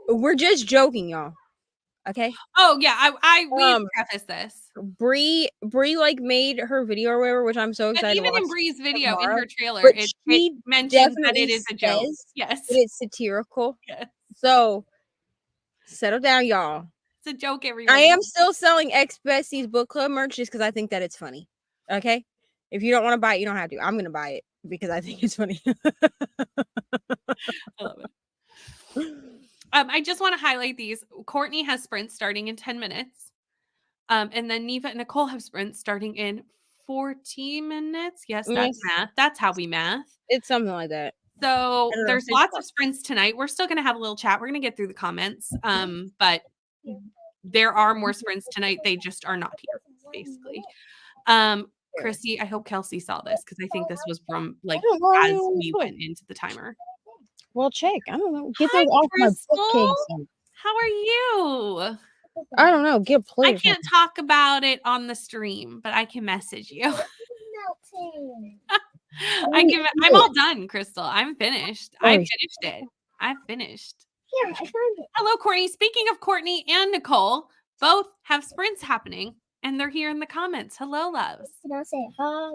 We're just joking, y'all. Okay. Oh yeah, we Um, prefaced this. Bree like made her video or whatever, which I'm so But excited to even watch in Bree's video, in tomorrow. her trailer, But it she mentions that it definitely is a joke. says Yes. that it's satirical. Yes. So settle down, y'all. It's a joke, I everybody. am still selling Ex Bestie's book club merch just because I think that it's funny. Okay. If you don't want to buy it, you don't have to. I'm gonna buy it because I think it's funny. I love it. I just want to highlight these. Courtney has sprints starting in 10 minutes. And then Neva and Nicole have sprints starting in 40 minutes. Yes, that's Yes, math. That's how we math. it's something like that. I So don't know. there's lots of sprints tonight. We're still gonna have a little chat. We're gonna get through the comments. But there are more sprints tonight. They just are not here, basically. Chrissy, I hope Kelsey saw this because I think this was from like I don't know. as we went into the timer. Well, check. I don't know. Get Hi, those off my Crystal. bookcase. How are you? I don't know. Get I players. can't talk about it on the stream, but I can message you. I'm all done, Crystal. I'm finished. I finished it. I've finished. Here, I found it. Hello, Courtney. Speaking of Courtney and Nicole, both have sprints happening, and they're here in the comments. Hello, loves. Can I say hi?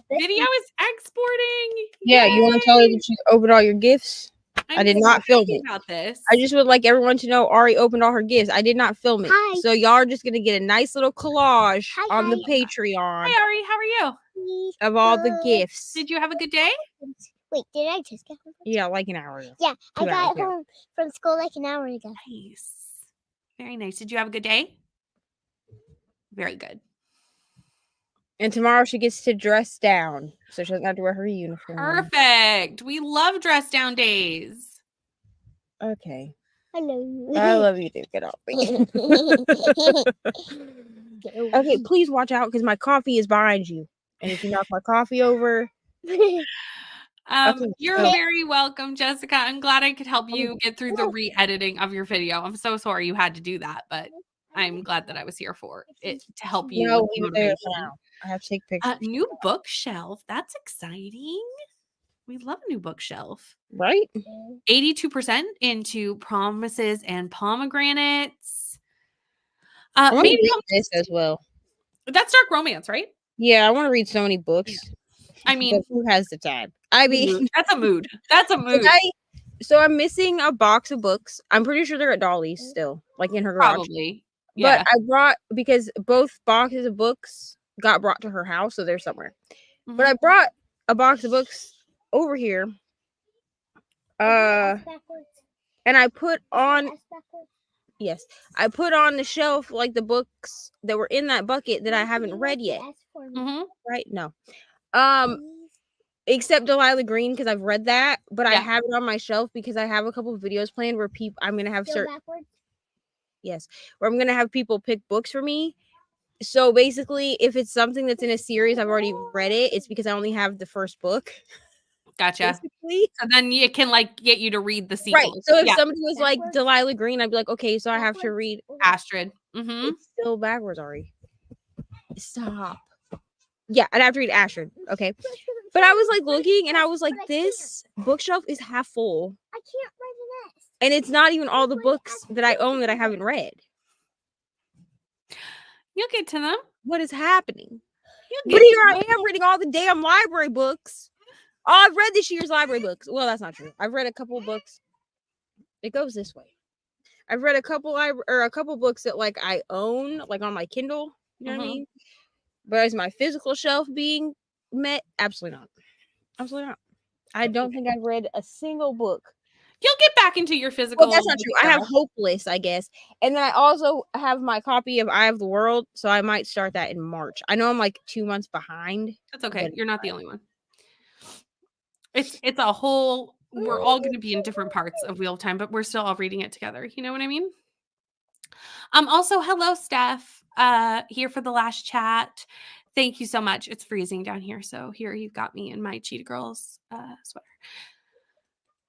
Video is exporting. Yeah, you want to tell her that you opened all your gifts? I did not film happy it. about this. I just would like everyone to know Ari opened all her gifts. I did not film it. Hi. So y'all are just gonna get a nice little collage Hi, on the hi. Patreon Hi, Ari. How are you? of all the gifts. Did you have a good day? Wait, did I just get home? Yeah, like an hour ago. Yeah, I 2 got hours ago. home from school like an hour ago. Nice. Very nice. Did you have a good day? Very good. And tomorrow she gets to dress down, so she doesn't have to wear her uniform. Perfect. We love dress down days. Okay. Hello. I love you too. Get off me. Okay, please watch out because my coffee is behind you. And if you knock my coffee over, You're very welcome, Jessica. I'm glad I could help you get through the re-editing of your video. I'm so sorry you had to do that, but I'm glad that I was here for it to help you. no, with leave it there for motivation. now. I have to take pictures. New bookshelf. That's exciting. We love a new bookshelf. Right? 82% into promises and pomegranates. I want to Maybe read this as well. that's dark romance, right? Yeah, I want to read so many books. I mean, but who has the time? I mean, that's a mood. That's a mood. So I'm missing a box of books. I'm pretty sure they're at Dolly's still, like in her garage. Probably. Yeah. But I brought because both boxes of books got brought to her house, so they're somewhere. Mhm. But I brought a box of books over here. And I put on I put on the shelf like the books that were in that bucket that I haven't read yet. Mhm. Right? No. Except Delilah Green because I've read that, but I have it on my shelf because I have a couple of videos planned where I'm gonna have where I'm gonna have people pick books for me. So basically, if it's something that's in a series, I've already read it. It's because I only have the first book. Gotcha. Basically. So then it can like get you to read the sequel. Right. So if somebody was like Delilah Green, I'd be like, okay, so I have to read Astrid. Mm-hmm. It's still backwards, Ari. Stop. Yeah, I'd have to read Astrid. Okay. But I was like looking and I was like, this bookshelf is half full. I can't read this. And it's not even all the books that I own that I haven't read. You'll get to them. What is happening? But here I am reading all the damn library books. Oh, I've read this year's library books. Well, that's not true. I've read a couple books. It goes this way. I've read a couple books that like I own, like on my Kindle. You know what I mean? But is my physical shelf being met? Absolutely not. Absolutely not. I don't think I've read a single book. You'll get back into your physical. Well, that's not true. I have Hopeless, I guess. And then I also have my copy of Eye of the World, so I might start that in March. I know I'm like 2 months behind. That's okay. You're not the only one. It's a whole, we're all going to be in different parts of Wheel of Time, but we're still all reading it together. You know what I mean? Also, hello, Steph, here for the last chat. Thank you so much. It's freezing down here. So here you've got me in my Cheetah Girls sweater.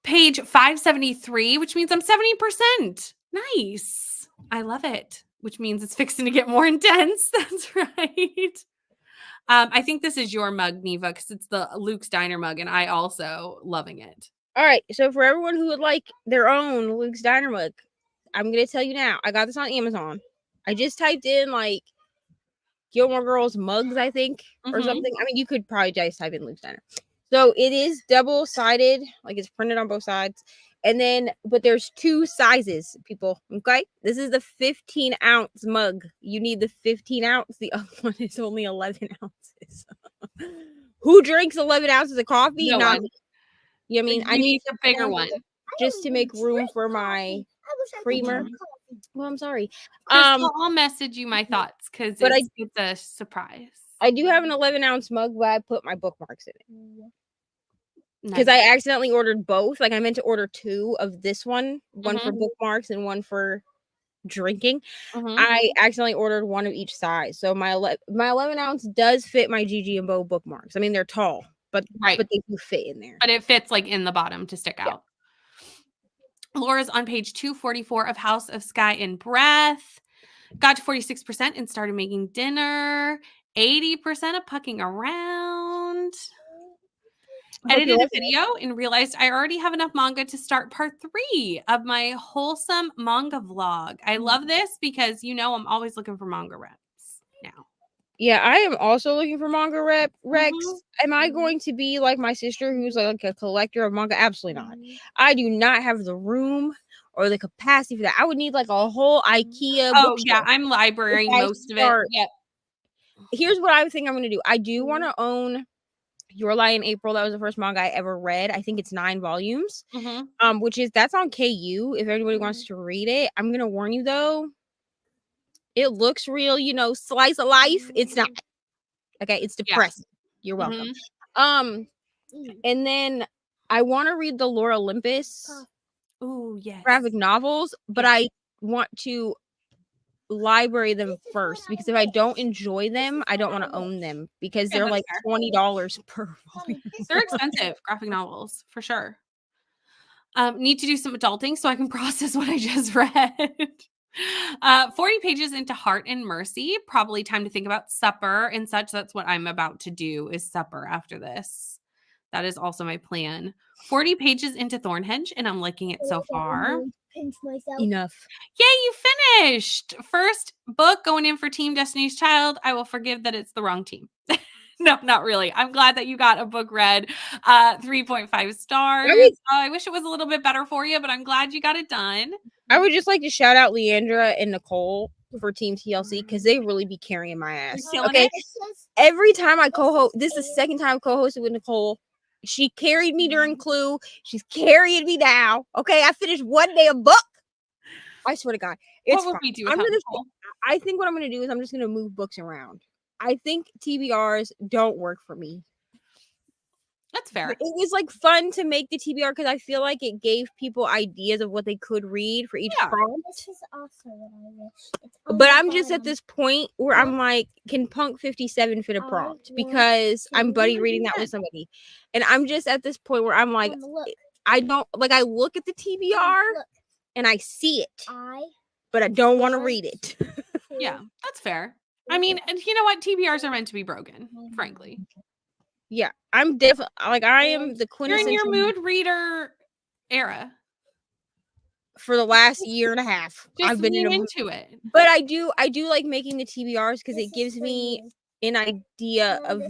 Page 573, which means I'm 70%. Nice. I love it, which means it's fixing to get more intense. That's right. I think this is your mug, Neva, because it's the Luke's Diner mug, and I also loving it. All right. So for everyone who would like their own Luke's Diner mug, I'm gonna tell you now. I got this on Amazon. I just typed in like Gilmore Girls mugs, I think, or something. I mean, you could probably just type in Luke's Diner. So it is double-sided, like it's printed on both sides. And then, but there's 2 sizes, people. Okay, this is the 15-ounce mug. You need the 15 ounce. The other one is only 11 ounces. Who drinks 11 ounces of coffee? No Not one. me. You know what I mean? You I need need the bigger one. just to make room for my creamer. Mhm. Well, I'm sorry. Crystal, I'll message you my thoughts because but it's a surprise. I do have an 11-ounce mug, but I put my bookmarks in it. Because Nice. I accidentally ordered both. Like I meant to order 2 of this one for bookmarks and one for drinking. I accidentally ordered 1 of each size. So my 11-ounce does fit my Gigi and Bo bookmarks. I mean, they're tall, but Right. they do fit in there. But it fits like in the bottom to stick out. Laura's on page 244 of House of Sky and Breath. Got to 46% and started making dinner. 80% of pucking around. Edited a video and realized I already have enough manga to start part 3 of my wholesome manga vlog. I love this because I'm always looking for manga reps now. Yeah, I am also looking for manga recs. Am I going to be like my sister who's like a collector of manga? Absolutely not. I do not have the room or the capacity for that. I would need like a whole IKEA Oh, yeah, I'm librarying most of it. Yep. Here's what I think I'm going to do. I do want to own Your Lie in April. That was the first manga I ever read. I think it's 9 volumes. That's on KU if anybody wants to read it. I'm going to warn you though. It looks real, slice of life. It's not. Okay, it's depressing. You're welcome. And then I want to read the Lore Olympus graphic novels, but I want to library them first because if I don't enjoy them, I don't want to own them because they're like $20 per volume. They're expensive graphic novels for sure. Need to do some adulting so I can process what I just read. 40 pages into Heart and Mercy. Probably time to think about supper and such. That's what I'm about to do is supper after this. That is also my plan. 40 pages into Thornhenge, and I'm liking it so far. Enough. Yay, you finished! First book going in for Team Destiny's Child. I will forgive that it's the wrong team. No, not really. I'm glad that you got a book read. 3.5 stars. I wish it was a little bit better for you, but I'm glad you got it done. I would just like to shout out Leandra and Nicole for Team TLC because they really be carrying my ass. Okay, every time I co-host, this is the second time I've co-hosted with Nicole. She carried me during Clue. She's carrying me now. Okay, I finished one day a book. I swear to God, it's what would we do? I think what I'm gonna do is I'm just gonna move books around. I think TBRs don't work for me. That's fair. It was like fun to make the TBR because I feel like it gave people ideas of what they could read for each prompt. This is also what I wish. But I'm just at this point where I'm like, can Punk 57 fit a prompt? Because I'm buddy reading that with somebody. And I'm just at this point where I'm like, I don't like I look at the TBR and I see it. But I don't want to read it. Yeah, that's fair. I mean, and you know what? TBRs are meant to be broken, frankly. Yeah, I'm definitely like I am the quintessential. You're in your mood reader era. For the last year and a half, I've been into it. But I do like making the TBRs because it gives me an idea of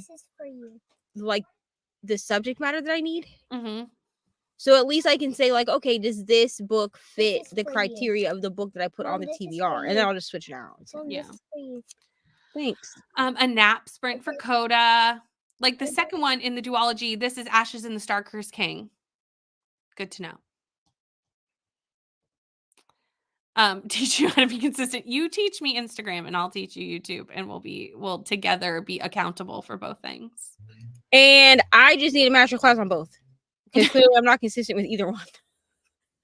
like the subject matter that I need. So at least I can say like, okay, does this book fit the criteria of the book that I put on the TBR, and then I'll just switch it out. Yeah. Thanks. A nap sprint for Coda. Like the second one in the duology, this is Ashes in the Star-Cursed King. Good to know. Teach you how to be consistent. You teach me Instagram and I'll teach you YouTube, and we'll together be accountable for both things. And I just need a master class on both because clearly I'm not consistent with either one.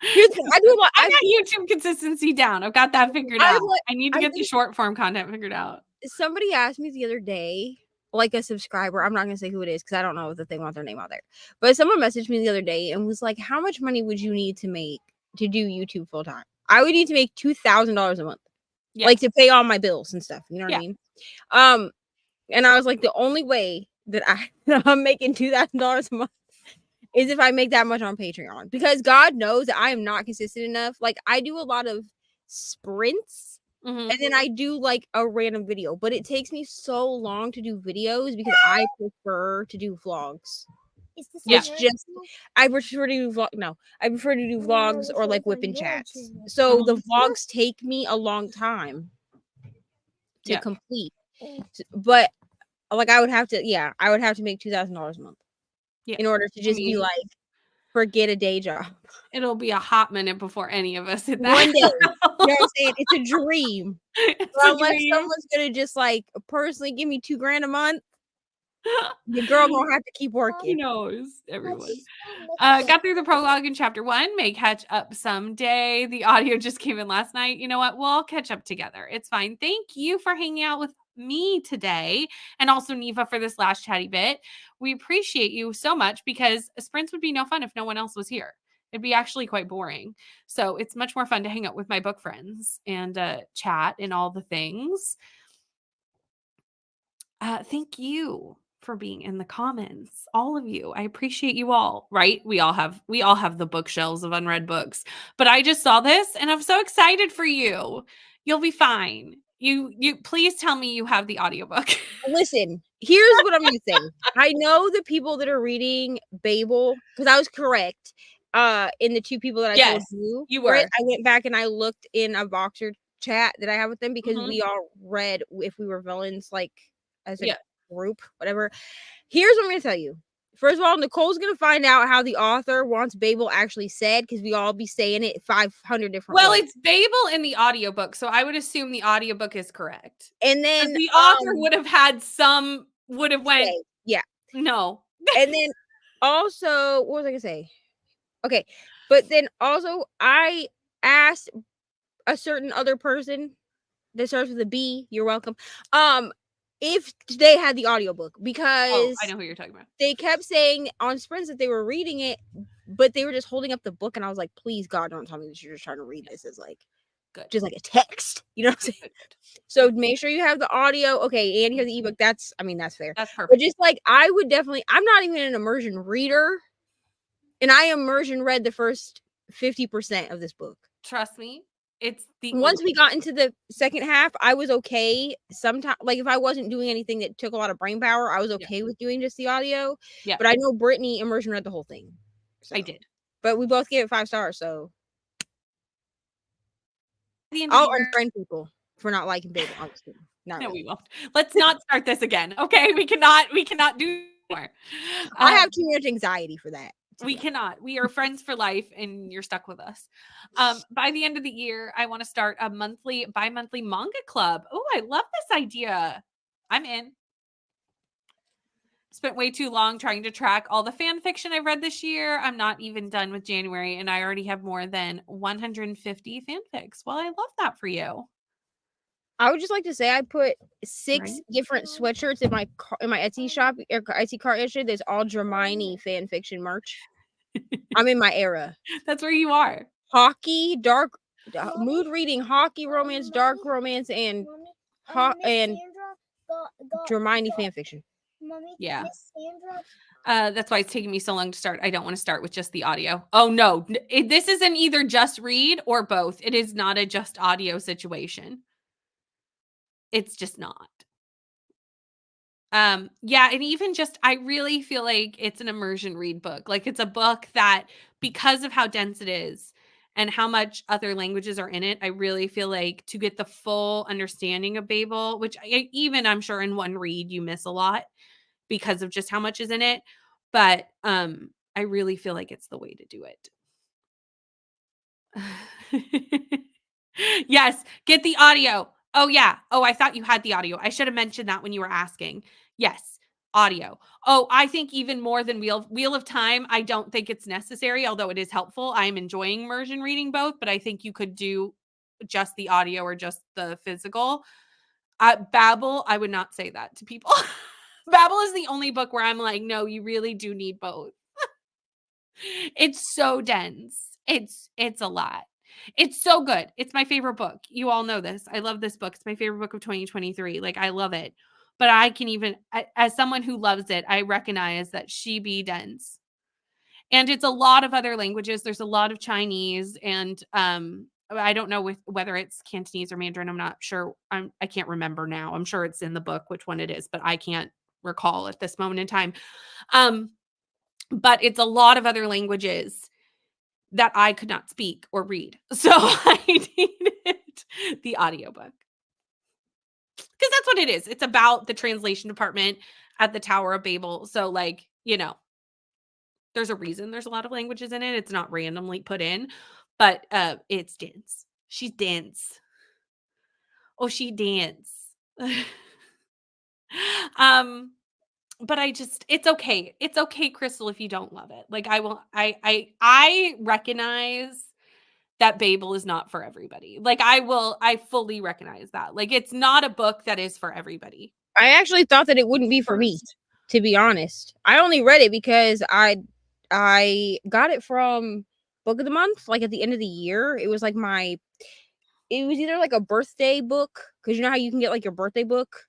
I got YouTube consistency down. I've got that figured out. I need to get the short form content figured out. Somebody asked me the other day, like a subscriber, I'm not going to say who it is because I don't know if they want their name out there. But someone messaged me the other day and was like, how much money would you need to make to do YouTube full time? I would need to make $2,000 a month. Yes. Like to pay all my bills and stuff. You know what I mean? And I was like, the only way that I'm making $2,000 a month is if I make that much on Patreon. Because God knows that I am not consistent enough. Like I do a lot of sprints. Mhm. And then I do like a random video, but it takes me so long to do videos because I prefer to do vlogs. Is this Yeah. Which just I prefer to do I prefer to do vlogs or like whipping chats. So the vlogs take me a long time to Yeah. complete. But like I would have to make $2,000 a month Yeah. in order to just be mean- like forget a day job. It'll be a hot minute before any of us hit that. One day. You know what I'm saying? It's a dream. It's But a unless dream. someone's gonna just like personally give me $2,000 a month, the girl gonna have to keep Who working. knows? Everyone. Got through the prologue in chapter 1. May catch up someday. The audio just came in last night. You know what? We'll all catch up together. It's fine. Thank you for hanging out with me today, and also Neva for this last chatty bit. We appreciate you so much because sprints would be no fun if no one else was here. It'd be actually quite boring. So it's much more fun to hang out with my book friends and chat and all the things. Thank you for being in the comments, all of you. I appreciate you all. Right? We all have the bookshelves of unread books. But I just saw this and I'm so excited for you. You'll be fine. You please tell me you have the audiobook. Listen, here's what I'm gonna say. I know the people that are reading Babel, because I was correct. In the two people that I told Yes, you, you right? were. I went back and I looked in a Voxer chat that I have with them because Mhm. we all read If We Were Villains, like as a Yeah. group, whatever. Here's what I'm gonna tell you. First of all, Nicole's gonna find out how the author wants Babel actually said because we all be saying it 500 different Well, ways. it's Babel in the audiobook, so I would assume the audiobook is correct. And then The author would have went, say, yeah. no. And then also, what was I gonna say? Okay, but then also I asked a certain other person that starts with a B, you're welcome, if they had the audiobook Oh, because I know who you're talking about. they kept saying on sprints that they were reading it, but they were just holding up the book, and I was like, please God, don't tell me that you're just trying to read this as like Good. just like a text. You know what I'm saying? Good. So make sure you have the audio. Okay, and you have the ebook. That's fair. That's But perfect. just like I'm not even an immersion reader. And I immersion read the first 50% of this book. Trust me, it's the Once we got into the second half, I was okay. Sometimes, like if I wasn't doing anything that took a lot of brain power, I was okay with doing just the audio. Yeah. But I know Brittany immersion read the whole thing. So. I did. But we both gave it 5 stars, so The end of I'll the year. unfriend people for not liking Babel. I'm just kidding. No, Really. we won't. Let's not start this again. Okay, we cannot do more. I have too much anxiety for that. We cannot. We are friends for life, and you're stuck with us. By the end of the year, I want to start a bi-monthly manga club. Oh, I love this idea. I'm in. Spent way too long trying to track all the fan fiction I've read this year. I'm not even done with January, and I already have more than 150 fanfics. Well, I love that for you. I would just like to say I put 6 Right. different sweatshirts in my Etsy shop, or Etsy cart yesterday. There's all Dramini fan fiction merch. I'm in my era. That's where you are. Hockey, dark mood reading, hockey romance, dark romance, and and Dramini fan fiction. Mommy, Yeah. Miss Sandra. That's why it's taking me so long to start. I don't want to start with just the audio. Oh no, this isn't either just read or both. It is not a just audio situation. It's just not. Yeah, and even just I really feel like it's an immersion read book. Like it's a book that because of how dense it is and how much other languages are in it, I really feel like to get the full understanding of Babel, which even I'm sure in one read you miss a lot because of just how much is in it, but I really feel like it's the way to do it. Yes, get the audio. Oh yeah. Oh, I thought you had the audio. I should have mentioned that when you were asking. Yes, audio. Oh, I think even more than Wheel of Time, I don't think it's necessary, although it is helpful. I'm enjoying immersion reading both, but I think you could do just the audio or just the physical. Babel, I would not say that to people. Babel is the only book where I'm like, no, you really do need both. It's so dense. It's a lot. It's so good. It's my favorite book. You all know this. I love this book. It's my favorite book of 2023. Like I love it. But I can even as someone who loves it, I recognize that she be dense. And it's a lot of other languages. There's a lot of Chinese and I don't know whether it's Cantonese or Mandarin. I'm not sure. I can't remember now. I'm sure it's in the book which one it is, but I can't recall at this moment in time. But it's a lot of other languages that I could not speak or read. So I needed the audiobook. Because that's what it is. It's about the translation department at the Tower of Babel. So, like, there's a reason there's a lot of languages in it. It's not randomly put in, but it's dense. She's dense. Oh, she dance. But it's okay. It's okay, Crystal, if you don't love it. Like I recognize that Babel is not for everybody. Like I fully recognize that. Like it's not a book that is for everybody. I actually thought that it wouldn't be for me, to be honest. I only read it because I got it from Book of the Month, like at the end of the year. It was like it was either like a birthday book, because you know how you can get like your birthday book,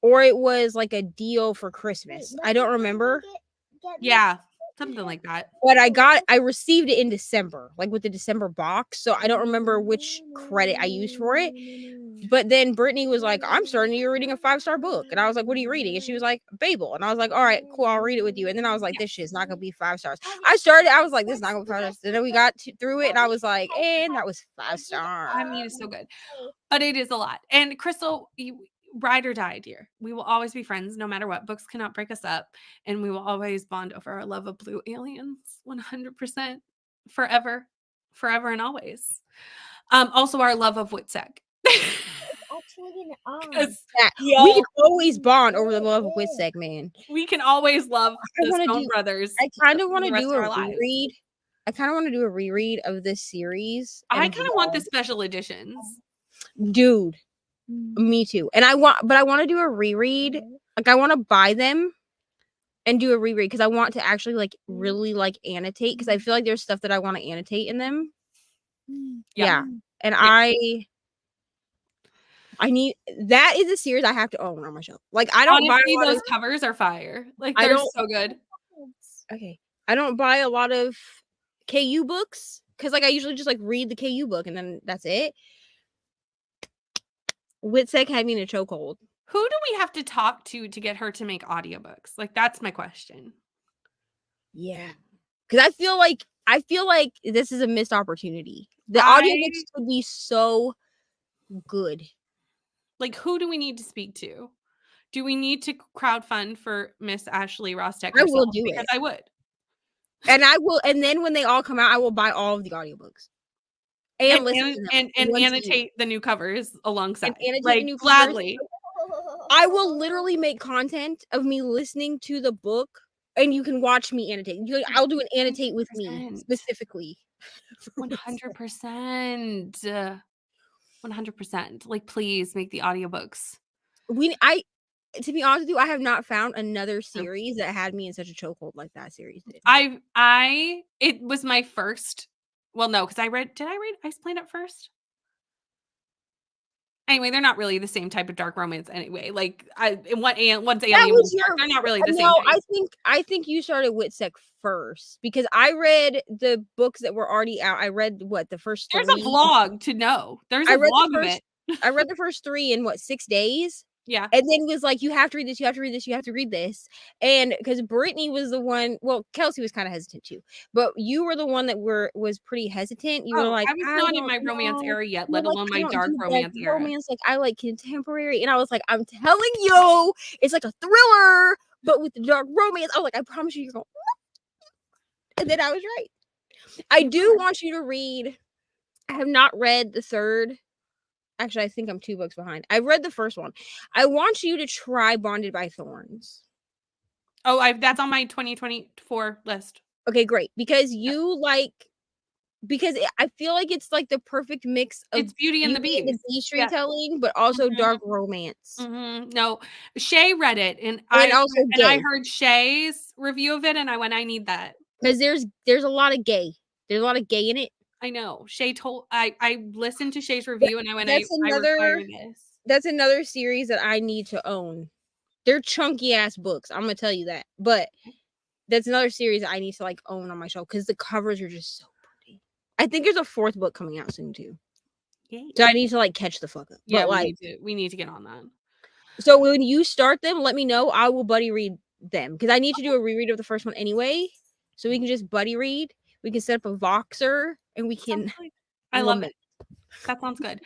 or it was like a deal for Christmas. I don't remember. Yeah, something like that. But I received it in December, like with the December box. So I don't remember which credit I used for it. But then Brittany was like, I'm starting you reading a 5-star book. And I was like, what are you reading? And she was like, Babel. And I was like, all right, cool, I'll read it with you. And then I was like, this shit's not gonna be 5 stars. I was like, this is not gonna be 5 stars. And then we got through it, and I was like, and that was 5 stars. I mean, it's so good. But it is a lot. And Crystal, ride or die, dear. We will always be friends no matter what. Books cannot break us up. And we will always bond over our love of blue aliens. 100%. Forever. Forever and always. Also our love of Witsec. We can always bond over the love of Witsec, man. We can always love the Stone Brothers. I kind of want to do a reread. I kind of want to do a reread of this series. I kind of want the special editions. Dude, me too. And I want to do a reread. Like I want to buy them and do a reread because I want to actually like really like annotate, because I feel like there's stuff that I want to annotate in them. Yeah. And I need, that is a series I have to own on my shelf. Like I don't honestly, buy those covers are fire. Like they're so good. Okay. I don't buy a lot of KU books because like I usually just like read the KU book and then that's it. Witsec had me in a chokehold. Who do we have to talk to get her to make audiobooks? Like that's my question. Yeah. Because I feel like this is a missed opportunity. The audiobooks could be so good. Like, who do we need to speak to? Do we need to crowdfund for Miss Ashley Rostek? I will do because it. I would. And I will, and then when they all come out, I will buy all of the audiobooks. And listen to them. And annotate the new covers alongside. Like gladly. I will literally make content of me listening to the book, and you can watch me annotate. I'll do an annotate with me specifically. 100%. 100%. Like, please make the audiobooks. To be honest with you, I have not found another series that had me in such a chokehold like that series did. It was my first. Well, no, because did I read Ice Planet first? Anyway, they're not really the same type of dark romance anyway. Like once Alien, they're not really the same. No, I think you started Witsec first because I read the books that were already out. I read the first 3. There's a vlog to know. There's a vlog of it. I read the first 3 in 6 days. Yeah. And then was like, you have to read this, you have to read this, you have to read this. And because Brittany was the one, well, Kelsey was kind of hesitant too, but you were the one that was pretty hesitant. You were like, I was not in my romance era yet, let alone my dark romance era. Like I like contemporary. And I was like, I'm telling you, it's like a thriller, but with the dark romance. I was like, I promise you're going. And then I was right. I do want you to read. I have not read the third. Actually, I think I'm 2 books behind. I read the first one. I want you to try Bonded by Thorns. Oh, that's on my 2024 list. Okay, great. Because I feel like it's like the perfect mix of it's Beauty and the Beast. The beast retelling, but also dark romance. No, Shay read it, and I heard Shay's review of it, and I went, I need that. Because there's a lot of gay. There's a lot of gay in it. I know. Shay told I listened to Shay's review and I went, I require this. That's another series that I need to own. They're chunky ass books. I'm gonna tell you that. But that's another series that I need to like own on my shelf because the covers are just so pretty. I think there's a 4th book coming out soon too. Yay. So I need to like catch the fuck up. Yeah, But like, we need to get on that. so when you start them, let me know. I will buddy read them because I need to do a reread of the first one anyway. So we can just buddy read. We can set up a Voxer and we can. Sounds good. I love lament. it. That sounds good.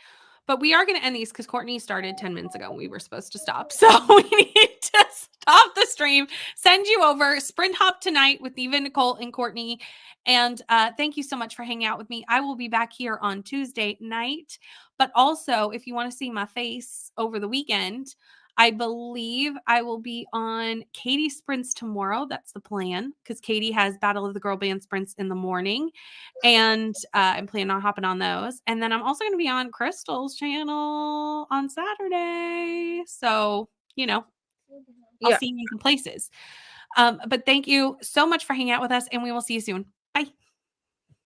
But we are going to end these because Courtney started 10 minutes ago and we were supposed to stop. So we need to stop the stream, send you over, sprint hop tonight with Eva, Nicole, and Courtney. And thank you so much for hanging out with me. I will be back here on Tuesday night. But also, if you want to see my face over the weekend, I believe I will be on Katie sprints tomorrow. That's the plan because Katie has Battle of the Girl Band sprints in the morning. And I'm planning on hopping on those. And then I'm also going to be on Crystal's channel on Saturday. So, I'll Yeah. see you in some places. But thank you so much for hanging out with us, and we will see you soon. Bye.